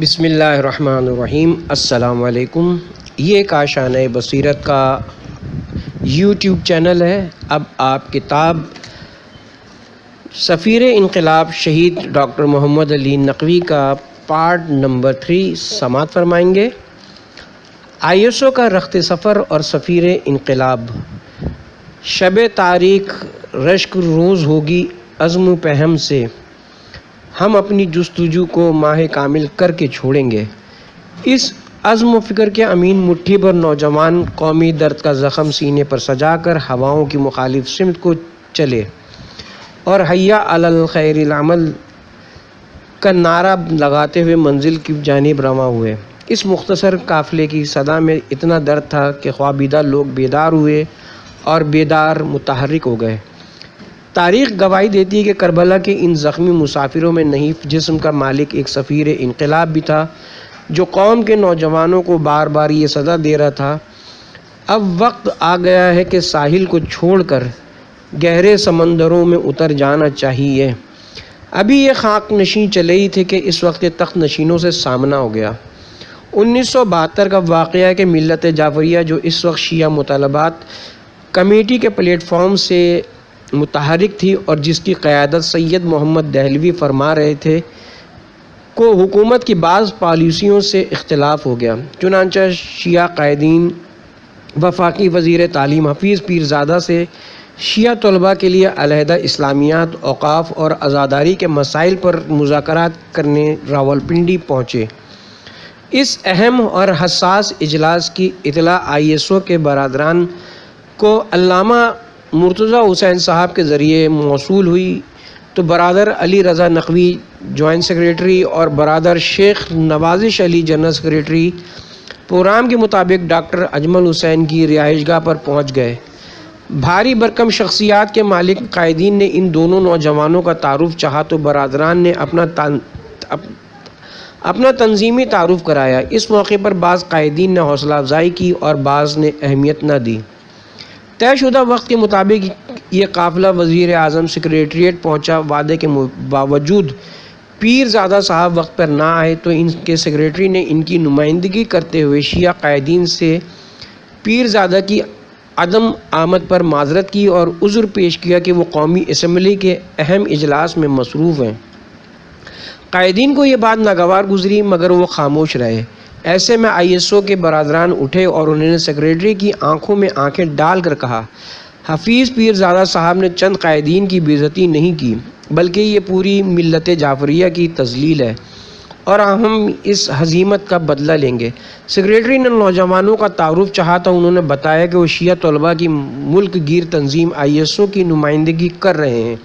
بسم اللہ الرحمن الرحیم۔ السلام علیکم۔ یہ کاشانۂ بصیرت کا یوٹیوب چینل ہے۔ اب آپ کتاب سفیر انقلاب شہید ڈاکٹر محمد علی نقوی کا پارٹ نمبر 3 سماعت فرمائیں گے۔ ISO کا رخت سفر اور سفیر انقلاب۔ شب تاریخ رشک روز ہوگی عزم و پہم سے، ہم اپنی جستجو کو ماہ کامل کر کے چھوڑیں گے۔ اس عزم و فکر کے امین مٹھی بھر نوجوان قومی درد کا زخم سینے پر سجا کر ہواؤں کی مخالف سمت کو چلے اور حیا علی الخیر العمل کا نعرہ لگاتے ہوئے منزل کی جانب رواں ہوئے۔ اس مختصر قافلے کی صدا میں اتنا درد تھا کہ خوابیدہ لوگ بیدار ہوئے اور بیدار متحرک ہو گئے۔ تاریخ گواہی دیتی ہے کہ کربلا کے ان زخمی مسافروں میں نحیف جسم کا مالک ایک سفیر انقلاب بھی تھا، جو قوم کے نوجوانوں کو بار بار یہ صدا دے رہا تھا، اب وقت آ گیا ہے کہ ساحل کو چھوڑ کر گہرے سمندروں میں اتر جانا چاہیے۔ ابھی یہ خاک نشین چلے ہی تھے کہ اس وقت تخت نشینوں سے سامنا ہو گیا۔ 1972 کا واقعہ ہے کہ ملت جعفریہ، جو اس وقت شیعہ مطالبات کمیٹی کے پلیٹ فارم سے متحرک تھی اور جس کی قیادت سید محمد دہلوی فرما رہے تھے، کو حکومت کی بعض پالیسیوں سے اختلاف ہو گیا۔ چنانچہ شیعہ قائدین وفاقی وزیر تعلیم حفیظ پیرزادہ سے شیعہ طلباء کے لیے علیحدہ اسلامیات، اوقاف اور عزاداری کے مسائل پر مذاکرات کرنے راولپنڈی پہنچے۔ اس اہم اور حساس اجلاس کی اطلاع ISO کے برادران کو علامہ مرتضیٰ حسین صاحب کے ذریعے موصول ہوئی تو برادر علی رضا نقوی جوائنٹ سیکریٹری اور برادر شیخ Nawazish Ali general secretary programme کے مطابق ڈاکٹر اجمل حسین کی رہائش گاہ پر پہنچ گئے۔ بھاری بھرکم شخصیات کے مالک قائدین نے ان دونوں نوجوانوں کا تعارف چاہا تو برادران نے اپنا تنظیمی تعارف کرایا۔ اس موقع پر بعض قائدین نے حوصلہ افزائی کی اور بعض نے اہمیت نہ دی۔ طے شدہ وقت کے مطابق یہ قافلہ وزیر اعظم سیکریٹریٹ پہنچا۔ وعدے کے باوجود پیرزادہ صاحب وقت پر نہ آئے تو ان کے سیکریٹری نے ان کی نمائندگی کرتے ہوئے شیعہ قائدین سے پیرزادہ کی عدم آمد پر معذرت کی اور عذر پیش کیا کہ وہ قومی اسمبلی کے اہم اجلاس میں مصروف ہیں۔ قائدین کو یہ بات ناگوار گزری مگر وہ خاموش رہے۔ ایسے میں ISO کے برادران اٹھے اور انہوں نے سیکریٹری کی آنکھوں میں آنکھیں ڈال کر کہا، حفیظ پیرزادہ صاحب نے چند قائدین کی بے عزتی نہیں کی، بلکہ یہ پوری ملت جعفریہ کی تذلیل ہے اور ہم اس ہزیمت کا بدلہ لیں گے۔ سیکریٹری نے نوجوانوں کا تعارف چاہا تو انہوں نے بتایا کہ وہ شیعہ طلباء کی ملک گیر تنظیم ISO کی نمائندگی کر رہے ہیں،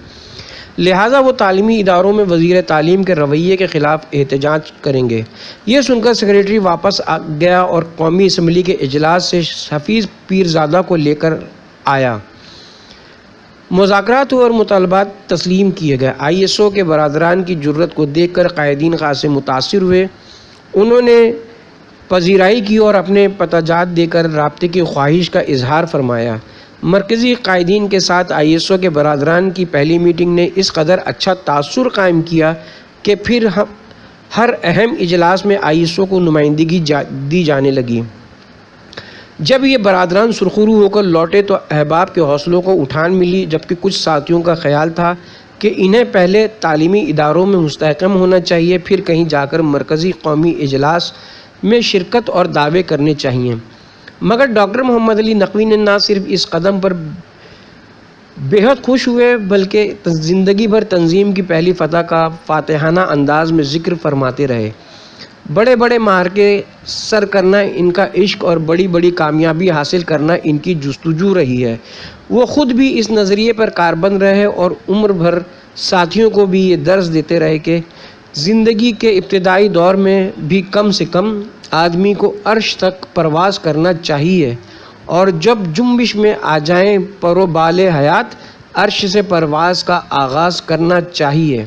لہٰذا وہ تعلیمی اداروں میں وزیر تعلیم کے رویے کے خلاف احتجاج کریں گے۔ یہ سن کر سیکریٹری واپس آ گیا اور قومی اسمبلی کے اجلاس سے حفیظ پیرزادہ کو لے کر آیا۔ مذاکرات اور مطالبات تسلیم کیے گئے۔ ISO کے برادران کی جرأت کو دیکھ کر قائدین خاصے متاثر ہوئے۔ انہوں نے پذیرائی کی اور اپنے پتاجات دے کر رابطے کی خواہش کا اظہار فرمایا۔ مرکزی قائدین کے ساتھ ISO کے برادران کی پہلی میٹنگ نے اس قدر اچھا تاثر قائم کیا کہ پھر ہر اہم اجلاس میں ISO کو نمائندگی دی جانے لگی۔ جب یہ برادران سرخرو ہو کر لوٹے تو احباب کے حوصلوں کو اٹھان ملی، جبکہ کچھ ساتھیوں کا خیال تھا کہ انہیں پہلے تعلیمی اداروں میں مستحکم ہونا چاہیے، پھر کہیں جا کر مرکزی قومی اجلاس میں شرکت اور دعوے کرنے چاہیے۔ مگر ڈاکٹر محمد علی نقوی نے نہ صرف اس قدم پر بے حد خوش ہوئے بلکہ زندگی بھر تنظیم کی پہلی فتح کا فاتحانہ انداز میں ذکر فرماتے رہے۔ بڑے بڑے معرکے سر کرنا ان کا عشق اور بڑی بڑی کامیابی حاصل کرنا ان کی جستجو رہی ہے۔ وہ خود بھی اس نظریے پر کاربند رہے اور عمر بھر ساتھیوں کو بھی یہ درس دیتے رہے کہ زندگی کے ابتدائی دور میں بھی کم سے کم آدمی کو عرش تک پرواز کرنا چاہیے اور جب جنبش میں آ جائیں پر و بال حیات، عرش سے پرواز کا آغاز کرنا چاہیے۔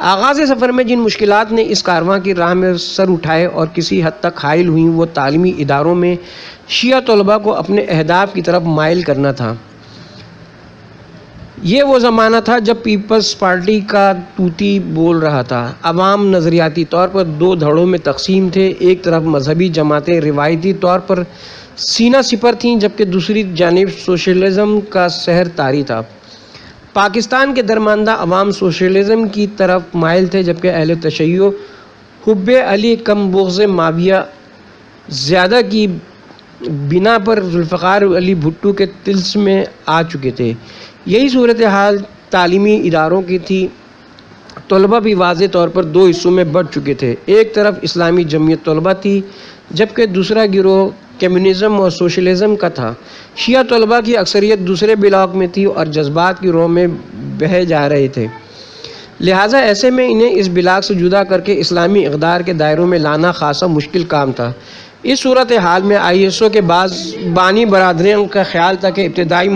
آغاز سفر میں جن مشکلات نے اس کارواں کی راہ میں سر اٹھائے اور کسی حد تک حائل ہوئیں، وہ تعلیمی اداروں میں شیعہ طلباء کو اپنے اہداف کی طرف مائل کرنا تھا۔ یہ وہ زمانہ تھا جب پیپلز پارٹی کا طوطی بول رہا تھا۔ عوام نظریاتی طور پر دو دھڑوں میں تقسیم تھے، ایک طرف مذہبی جماعتیں روایتی طور پر سینہ سپر تھیں، جبکہ دوسری جانب سوشلزم کا سحر طاری تھا۔ پاکستان کے درماندہ عوام سوشلزم کی طرف مائل تھے، جبکہ اہل تشیع حب علی کم بغض معاویہ زیادہ کی بنا پر ذوالفقار علی بھٹو کے طلسم میں آ چکے تھے۔ یہی صورتحال تعلیمی اداروں کی تھی۔ طلبہ بھی واضح طور پر دو حصوں میں بٹ چکے تھے، ایک طرف اسلامی جمعیت طلبہ تھی، جبکہ دوسرا گروہ کمیونزم اور سوشلزم کا تھا۔ شیعہ طلبہ کی اکثریت دوسرے بلاک میں تھی اور جذبات کی روح میں بہہ جا رہے تھے، لہٰذا ایسے میں انہیں اس بلاک سے جدا کر کے اسلامی اقدار کے دائروں میں لانا خاصا مشکل کام تھا۔ اس صورتحال میں ISO کے بعض بانی برادریوں کا خیال تھا کہ ابتدائی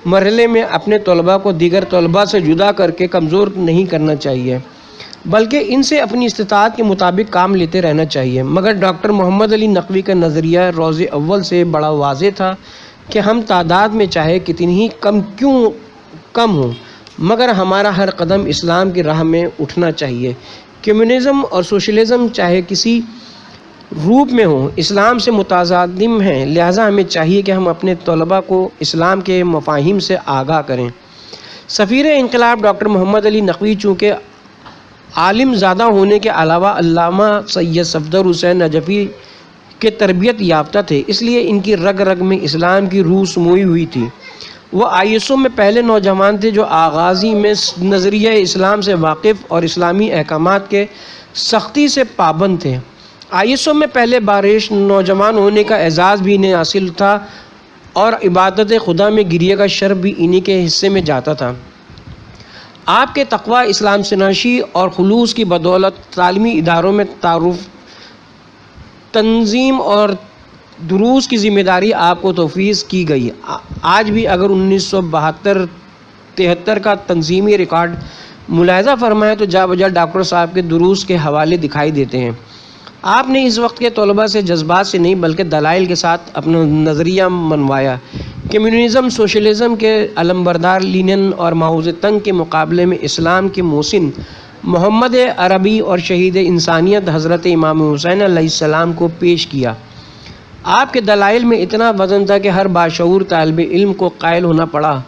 مرحلے میں اپنے طلباء کو دیگر طلباء سے جدا کر کے کمزور نہیں کرنا چاہیے، بلکہ ان سے اپنی استطاعت کے مطابق کام لیتے رہنا چاہیے۔ مگر ڈاکٹر محمد علی نقوی کا نظریہ روز اول سے بڑا واضح تھا کہ ہم تعداد میں چاہے کتنی ہی کم ہوں، مگر ہمارا ہر قدم اسلام کی راہ میں اٹھنا چاہیے۔ کمیونزم اور سوشلزم چاہے کسی روپ میں ہوں، اسلام سے متصادم ہیں، لہٰذا ہمیں چاہیے کہ ہم اپنے طلباء کو اسلام کے مفاہیم سے آگاہ کریں۔ سفیر انقلاب ڈاکٹر محمد علی نقوی چونکہ عالم زادہ ہونے کے علاوہ علامہ سید صفدر حسین نجفی کے تربیت یافتہ تھے، اس لیے ان کی رگ رگ میں اسلام کی روح سموئی ہوئی تھی۔ وہ ISO میں پہلے نوجوان تھے جو آغازی میں نظریہ اسلام سے واقف اور اسلامی احکامات کے سختی سے پابند تھے۔ ISO میں پہلے بارش نوجوان ہونے کا اعزاز بھی انہیں حاصل تھا اور عبادت خدا میں گریے کا شرف بھی انہی کے حصے میں جاتا تھا۔ آپ کے تقویٰ، اسلام شناسی اور خلوص کی بدولت تعلیمی اداروں میں تعارف، تنظیم اور دروس کی ذمہ داری آپ کو توفیق کی گئی۔ آج بھی اگر 1972-73 کا تنظیمی ریکارڈ ملاحظہ فرمائیں تو جا بجا ڈاکٹر صاحب کے دروس کے حوالے دکھائی دیتے ہیں۔ آپ نے اس وقت کے طلباء سے جذبات سے نہیں بلکہ دلائل کے ساتھ اپنا نظریہ منوایا۔ کمیونزم، سوشلزم کے علمبردار لینن اور ماؤ زیدونگ کے مقابلے میں اسلام کے محسن محمد عربی اور شہید انسانیت حضرت امام حسین علیہ السلام کو پیش کیا۔ آپ کے دلائل میں اتنا وزن تھا کہ ہر باشعور طالب علم کو قائل ہونا پڑا،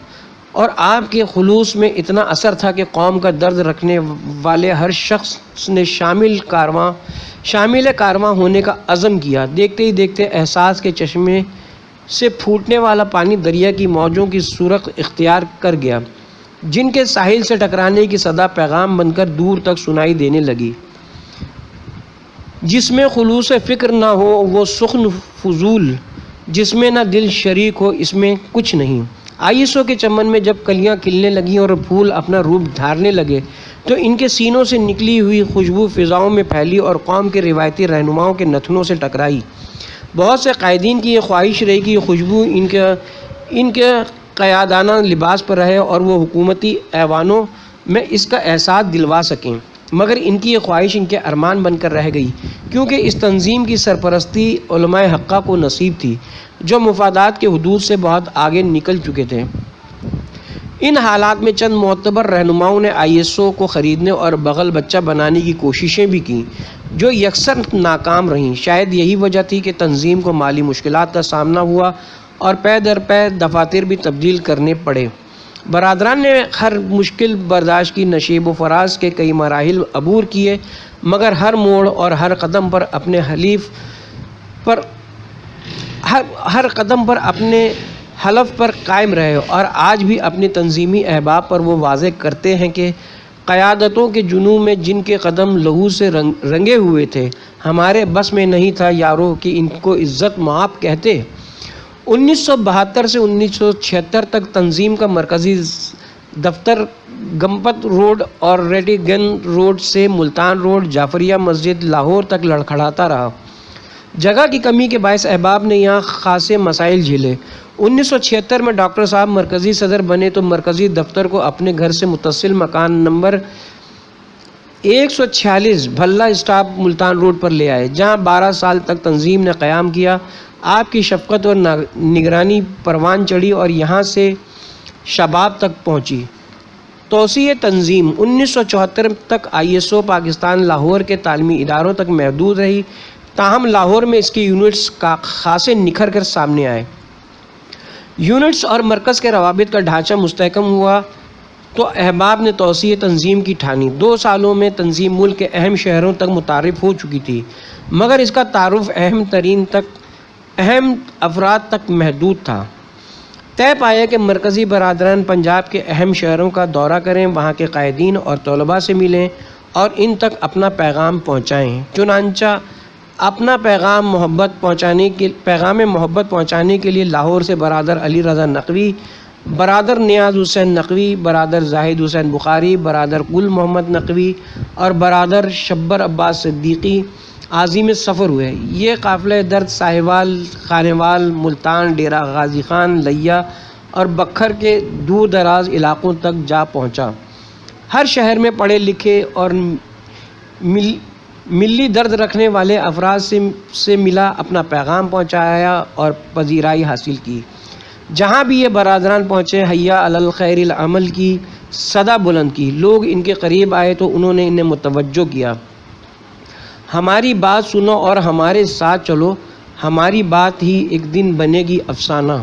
اور آپ کے خلوص میں اتنا اثر تھا کہ قوم کا درد رکھنے والے ہر شخص نے شامل کارواں ہونے کا عزم کیا۔ دیکھتے ہی دیکھتے احساس کے چشمے سے پھوٹنے والا پانی دریا کی موجوں کی صورت اختیار کر گیا، جن کے ساحل سے ٹکرانے کی صدا پیغام بن کر دور تک سنائی دینے لگی۔ جس میں خلوص فکر نہ ہو وہ سخن فضول، جس میں نہ دل شریک ہو اس میں کچھ نہیں۔ ISO کے چمن میں جب کلیاں کھلنے لگیں اور پھول اپنا روپ دھارنے لگے تو ان کے سینوں سے نکلی ہوئی خوشبو فضاؤں میں پھیلی اور قوم کے روایتی رہنماؤں کے نتنوں سے ٹکرائی۔ بہت سے قائدین کی یہ خواہش رہی کہ یہ خوشبو ان کے قیادانہ لباس پر رہے اور وہ حکومتی ایوانوں میں اس کا احساس دلوا سکیں، مگر ان کی یہ خواہش ان کے ارمان بن کر رہ گئی، کیونکہ اس تنظیم کی سرپرستی علماء حقہ کو نصیب تھی جو مفادات کے حدود سے بہت آگے نکل چکے تھے۔ ان حالات میں چند معتبر رہنماؤں نے ISO کو خریدنے اور بغل بچہ بنانے کی کوششیں بھی کیں جو یکسر ناکام رہیں۔ شاید یہی وجہ تھی کہ تنظیم کو مالی مشکلات کا سامنا ہوا اور پے در پے دفاتر بھی تبدیل کرنے پڑے۔ برادران نے ہر مشکل برداشت کی، نشیب و فراز کے کئی مراحل عبور کیے، مگر ہر موڑ اور ہر قدم پر اپنے حلف پر قائم رہے، اور آج بھی اپنے تنظیمی احباب پر وہ واضح کرتے ہیں کہ قیادتوں کے جنوں میں جن کے قدم لہو سے رنگے ہوئے تھے، ہمارے بس میں نہیں تھا یارو کہ ان کو عزت مآب کہتے۔ 1972 سے 1976 تک تنظیم کا مرکزی دفتر گمپت روڈ اور ریڈی گن روڈ سے ملتان روڈ، جعفریہ مسجد، لاہور تک لڑکھڑاتا رہا۔ جگہ کی کمی کے باعث احباب نے یہاں خاصے مسائل جھیلے۔ 1976 میں ڈاکٹر صاحب مرکزی صدر بنے تو مرکزی دفتر کو اپنے گھر سے متصل مکان نمبر 146 بھلا اسٹاپ ملتان روڈ پر لے آئے، جہاں 12 سال تک تنظیم نے قیام کیا۔ آپ کی شفقت اور نگرانی پروان چڑھی اور یہاں سے شباب تک پہنچی۔ توسیع تنظیم 1974 تک ISO پاکستان لاہور کے تعلیمی اداروں تک محدود رہی، تاہم لاہور میں اس کی یونٹس کا خاصے نکھر کر سامنے آئے۔ یونٹس اور مرکز کے روابط کا ڈھانچہ مستحکم ہوا تو احباب نے توسیع تنظیم کی ٹھانی۔ 2 سالوں میں تنظیم ملک کے اہم شہروں تک متعارف ہو چکی تھی، مگر اس کا تعارف اہم افراد تک محدود تھا۔ طے پایا کہ مرکزی برادران پنجاب کے اہم شہروں کا دورہ کریں، وہاں کے قائدین اور طلباء سے ملیں اور ان تک اپنا پیغام پہنچائیں۔ چنانچہ اپنا پیغام محبت پہنچانے کے لیے لاہور سے برادر علی رضا نقوی، برادر نیاز حسین نقوی، برادر زاہد حسین بخاری، برادر گل محمد نقوی اور برادر شبر عباس صدیقی عازم سفر ہوئے۔ یہ قافلہ درد ساہیوال، خانیوال، ملتان، ڈیرہ غازی خان، لیا اور بکھر کے دور دراز علاقوں تک جا پہنچا۔ ہر شہر میں پڑھے لکھے اور ملی درد رکھنے والے افراد سے ملا، اپنا پیغام پہنچایا اور پذیرائی حاصل کی۔ جہاں بھی یہ برادران پہنچے، حیا علی الخیر العمل کی صدا بلند کی۔ لوگ ان کے قریب آئے تو انہوں نے انہیں متوجہ کیا، ہماری بات سنو اور ہمارے ساتھ چلو، ہماری بات ہی ایک دن بنے گی افسانہ۔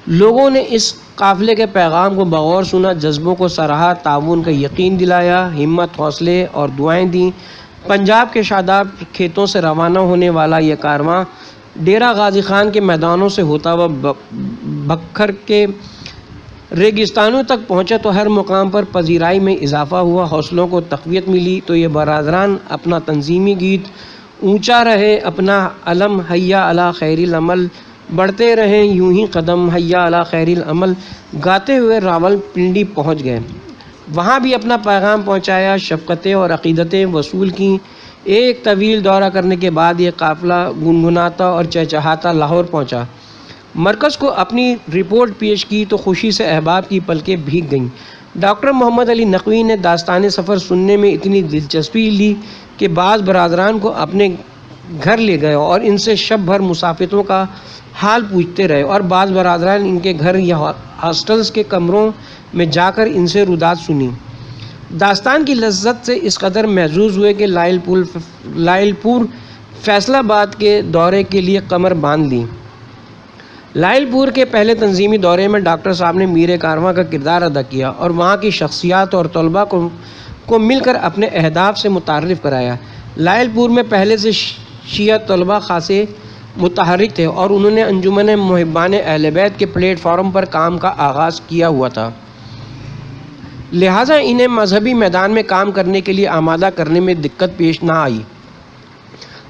لوگوں نے اس قافلے کے پیغام کو بغور سنا، جذبوں کو سراہا، تعاون کا یقین دلایا، ہمت، حوصلے اور دعائیں دیں۔ پنجاب کے شاداب کھیتوں سے روانہ ہونے والا یہ کارواں ڈیرہ غازی خان کے میدانوں سے ہوتا ہوا بکھر کے ریگستانوں تک پہنچا تو ہر مقام پر پذیرائی میں اضافہ ہوا، حوصلوں کو تقویت ملی۔ تو یہ برادران اپنا تنظیمی گیت اونچا رہے، اپنا علم حیا علی خیر العمل، بڑھتے رہیں یوں ہی قدم حیا علی خیر العمل گاتے ہوئے راول پنڈی پہنچ گئے۔ وہاں بھی اپنا پیغام پہنچایا، شفقتیں اور عقیدتیں وصول کیں۔ ایک طویل دورہ کرنے کے بعد یہ قافلہ گنگناتا اور چہچہاتا لاہور پہنچا۔ مرکز کو اپنی رپورٹ پیش کی تو خوشی سے احباب کی پلکیں بھیگ گئیں۔ ڈاکٹر محمد علی نقوی نے داستان سفر سننے میں اتنی دلچسپی لی کہ بعض برادران کو اپنے گھر لے گئے اور ان سے شب بھر مسافروں کا حال پوچھتے رہے، اور بعض برادران ان کے گھر یا ہاسٹلز کے کمروں میں جا کر ان سے روداد سنی۔ داستان کی لذت سے اس قدر محظوظ ہوئے کہ لائل پور فیصل آباد کے دورے کے لیے کمر باندھ لی۔ لائل پور کے پہلے تنظیمی دورے میں ڈاکٹر صاحب نے میر کارواں کا کردار ادا کیا اور وہاں کی شخصیات اور طلباء کو مل کر اپنے اہداف سے متعارف کرایا۔ لائل پور میں پہلے سے شیعہ طلباء خاصے متحرک تھے اور انہوں نے انجمن محبان اہل بیت کے پلیٹ فارم پر کام کا آغاز کیا ہوا تھا، لہٰذا انہیں مذہبی میدان میں کام کرنے کے لیے آمادہ کرنے میں دقت پیش نہ آئی۔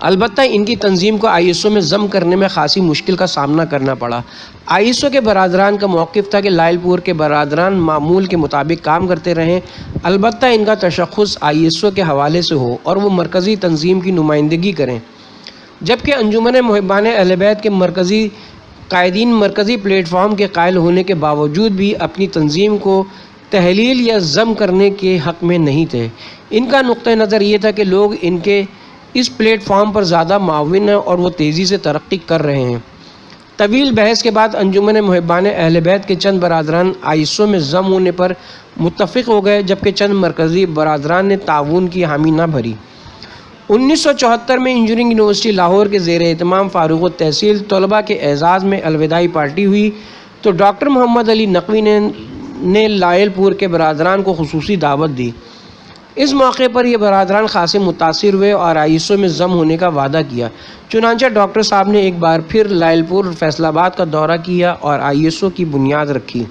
البتہ ان کی تنظیم کو ISO میں ضم کرنے میں خاصی مشکل کا سامنا کرنا پڑا۔ ISO کے برادران کا موقف تھا کہ لائل پور کے برادران معمول کے مطابق کام کرتے رہیں، البتہ ان کا تشخص ISO کے حوالے سے ہو اور وہ مرکزی تنظیم کی نمائندگی کریں، جبکہ انجمن محبان اہل بیت کے مرکزی قائدین مرکزی پلیٹ فارم کے قائل ہونے کے باوجود بھی اپنی تنظیم کو تحلیل یا ضم کرنے کے حق میں نہیں تھے۔ ان کا نقطہ نظر یہ تھا کہ لوگ ان کے اس پلیٹ فارم پر زیادہ معاون ہیں اور وہ تیزی سے ترقی کر رہے ہیں۔ طویل بحث کے بعد انجمن محبان اہل بیت کے چند برادران ISO میں ضم ہونے پر متفق ہو گئے، جبکہ چند مرکزی برادران نے تعاون کی حامی نہ بھری۔ 1974 میں انجینئرنگ یونیورسٹی لاہور کے زیر اہتمام فارغ التحصیل طلباء کے اعزاز میں الوداعی پارٹی ہوئی تو ڈاکٹر محمد علی نقوی نے لائل پور کے برادران کو خصوصی دعوت دی۔ اس موقع پر یہ برادران خاصے متاثر ہوئے اور ISO میں ضم ہونے کا وعدہ کیا۔ چنانچہ ڈاکٹر صاحب نے ایک بار پھر لائل پور فیصل آباد کا دورہ کیا اور ISO کی بنیاد رکھی۔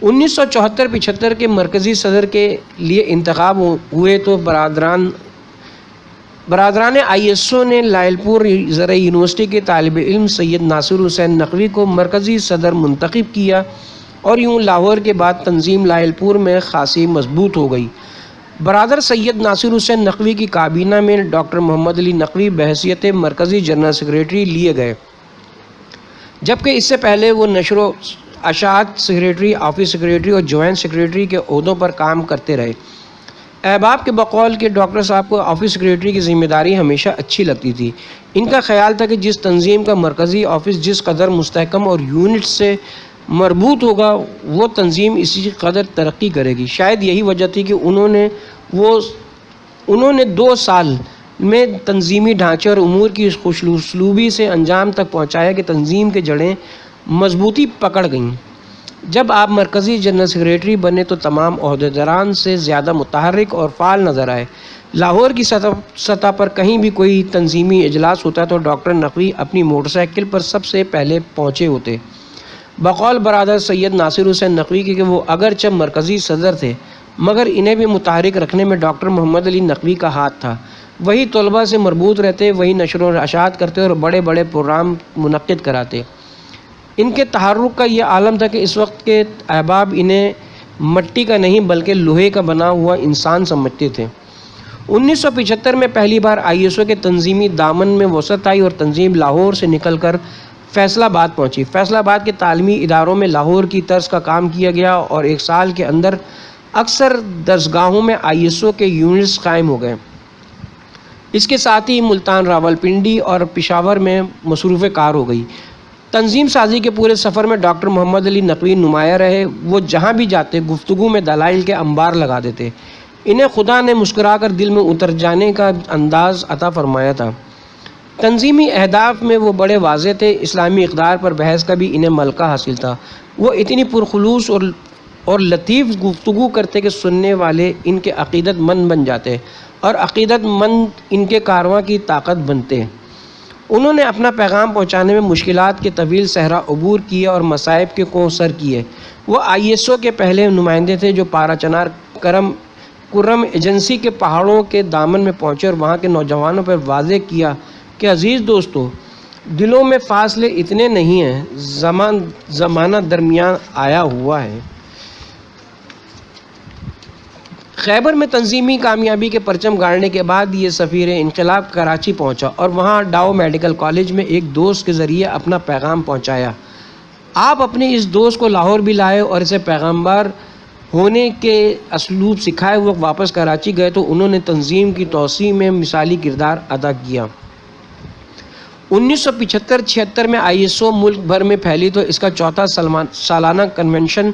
1974-75 کے مرکزی صدر کے لیے انتخاب ہوئے تو برادران ISO نے لائل پور زرعی یونیورسٹی کے طالب علم سید ناصر حسین نقوی کو مرکزی صدر منتخب کیا اور یوں لاہور کے بعد تنظیم لائل پور میں خاصی مضبوط ہو گئی۔ برادر سید ناصر حسین نقوی کی کابینہ میں ڈاکٹر محمد علی نقوی بحیثیت مرکزی جنرل سیکریٹری لیے گئے، جبکہ اس سے پہلے وہ نشر و اشاعت سیکریٹری، آفس سیکریٹری اور جوائنٹ سیکریٹری کے عہدوں پر کام کرتے رہے۔ احباب کے بقول کہ ڈاکٹر صاحب کو آفس سیکریٹری کی ذمہ داری ہمیشہ اچھی لگتی تھی۔ ان کا خیال تھا کہ جس تنظیم کا مرکزی آفس جس قدر مستحکم اور یونٹ سے مربوط ہوگا وہ تنظیم اسی قدر ترقی کرے گی۔ شاید یہی وجہ تھی کہ انہوں نے 2 سال میں تنظیمی ڈھانچے اور امور کی اس خوش اسلوبی سے انجام تک پہنچایا کہ تنظیم کے جڑیں مضبوطی پکڑ گئیں۔ جب آپ مرکزی جنرل سیکریٹری بنے تو تمام عہدیداران سے زیادہ متحرک اور فعال نظر آئے۔ لاہور کی سطح پر کہیں بھی کوئی تنظیمی اجلاس ہوتا تو ڈاکٹر نقوی اپنی موٹر سائیکل پر سب سے پہلے پہنچے ہوتے۔ بقول برادر سید ناصر حسین نقوی کہ وہ اگرچہ مرکزی صدر تھے مگر انہیں بھی متحرک رکھنے میں ڈاکٹر محمد علی نقوی کا ہاتھ تھا۔ وہی طلباء سے مربوط رہتے، وہی نشر و اشاعت کرتے اور بڑے بڑے پروگرام منعقد کراتے۔ ان کے تحرک کا یہ عالم تھا کہ اس وقت کے احباب انہیں مٹی کا نہیں بلکہ لوہے کا بنا ہوا انسان سمجھتے تھے۔ 1975 میں پہلی بار ISO کے تنظیمی دامن میں وسعت آئی اور تنظیم لاہور سے نکل کر فیصل آباد پہنچی۔ فیصل آباد کے تعلیمی اداروں میں لاہور کی طرز کا کام کیا گیا اور 1 سال کے اندر اکثر درسگاہوں میں ISO کے یونٹس قائم ہو گئے۔ اس کے ساتھ ہی ملتان، راولپنڈی اور پشاور میں مصروف کار ہو گئی۔ تنظیم سازی کے پورے سفر میں ڈاکٹر محمد علی نقوی نمایاں رہے۔ وہ جہاں بھی جاتے گفتگو میں دلائل کے انبار لگا دیتے۔ انہیں خدا نے مسکرا کر دل میں اتر جانے کا انداز عطا فرمایا تھا۔ تنظیمی اہداف میں وہ بڑے واضح تھے۔ اسلامی اقدار پر بحث کا بھی انہیں ملکہ حاصل تھا۔ وہ اتنی پرخلوص اور لطیف گفتگو کرتے کہ سننے والے ان کے عقیدت مند بن جاتے اور عقیدت مند ان کے کارواں کی طاقت بنتے۔ انہوں نے اپنا پیغام پہنچانے میں مشکلات کے طویل صحرا عبور کیے اور مصائب کے کوہ سر کیے۔ وہ ISO کے پہلے نمائندے تھے جو پارا چنار کرم ایجنسی کے پہاڑوں کے دامن میں پہنچے اور وہاں کے نوجوانوں پر واضح کیا کہ عزیز دوستو، دلوں میں فاصلے اتنے نہیں ہیں، زمانہ درمیان آیا ہوا ہے۔ خیبر میں تنظیمی کامیابی کے پرچم گاڑنے کے بعد یہ سفیر انقلاب کراچی پہنچا اور وہاں ڈاؤ میڈیکل کالج میں ایک دوست کے ذریعے اپنا پیغام پہنچایا۔ آپ اپنے اس دوست کو لاہور بھی لائے اور اسے پیغمبر ہونے کے اسلوب سکھائے وقت واپس کراچی گئے تو انہوں نے تنظیم کی توسیع میں مثالی کردار ادا کیا۔ 1975-76 میں ISO ملک بھر میں پھیلی تو اس کا 4واں سالانہ کنونشن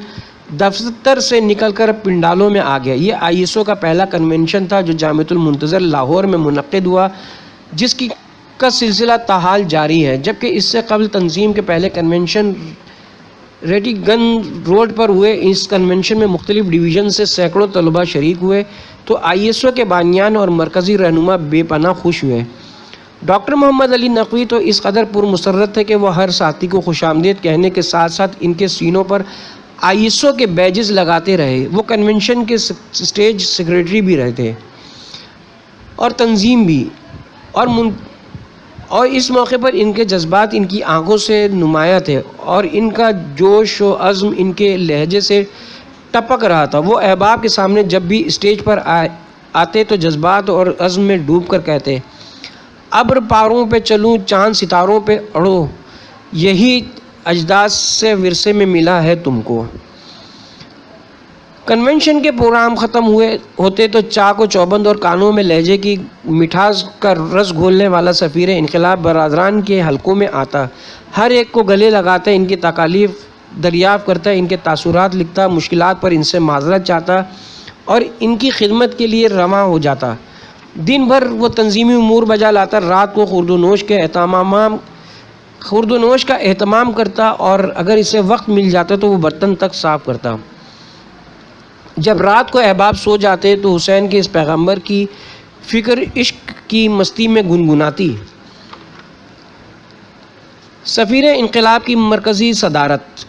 دفتر سے نکل کر پنڈالوں میں آ گیا۔ یہ ISO کا پہلا کنونشن تھا جو جامعۃ المنتظر لاہور میں منعقد ہوا، جس کا سلسلہ تاحال جاری ہے، جبکہ اس سے قبل تنظیم کے پہلے کنونشن ریٹی گن روڈ پر ہوئے۔ اس کنونشن میں مختلف ڈویژن سے سینکڑوں طلباء شریک ہوئے تو ISO کے بانیان اور مرکزی رہنما بے پناہ خوش ہوئے۔ ڈاکٹر محمد علی نقوی تو اس قدر پرمسرت تھے کہ وہ ہر ساتھی کو خوش آمدید کہنے کے ساتھ ساتھ ان کے سینوں پر ISO کے بیجز لگاتے رہے۔ وہ کنونشن کے اسٹیج سیکریٹری بھی رہے تھے اور تنظیم بھی، اور اس موقع پر ان کے جذبات ان کی آنکھوں سے نمایاں تھے اور ان کا جوش و عزم ان کے لہجے سے ٹپک رہا تھا۔ وہ احباب کے سامنے جب بھی اسٹیج پر آتے تو جذبات اور عزم میں ڈوب کر کہتے، ابر پاروں پہ چلوں، چاند ستاروں پہ اڑو، یہی اجداد سے ورثے میں ملا ہے تم کو۔ کنونشن کے پروگرام ختم ہوتے تو چاق و چوبند اور کانوں میں لہجے کی مٹھاس کا رس گھولنے والا سفیر انقلاب برادران کے حلقوں میں آتا، ہر ایک کو گلے لگاتا، ان کی تکالیف دریافت کرتا، ان کے تاثرات لکھتا، مشکلات پر ان سے معذرت چاہتا اور ان کی خدمت کے لیے رواں ہو جاتا۔ دن بھر وہ تنظیمی امور بجا لاتا، رات کو خورد و نوش کا اہتمام کرتا اور اگر اسے وقت مل جاتا تو وہ برتن تک صاف کرتا۔ جب رات کو احباب سو جاتے تو حسین کے اس پیغمبر کی فکر عشق کی مستی میں گنگناتی۔ سفیر انقلاب کی مرکزی صدارت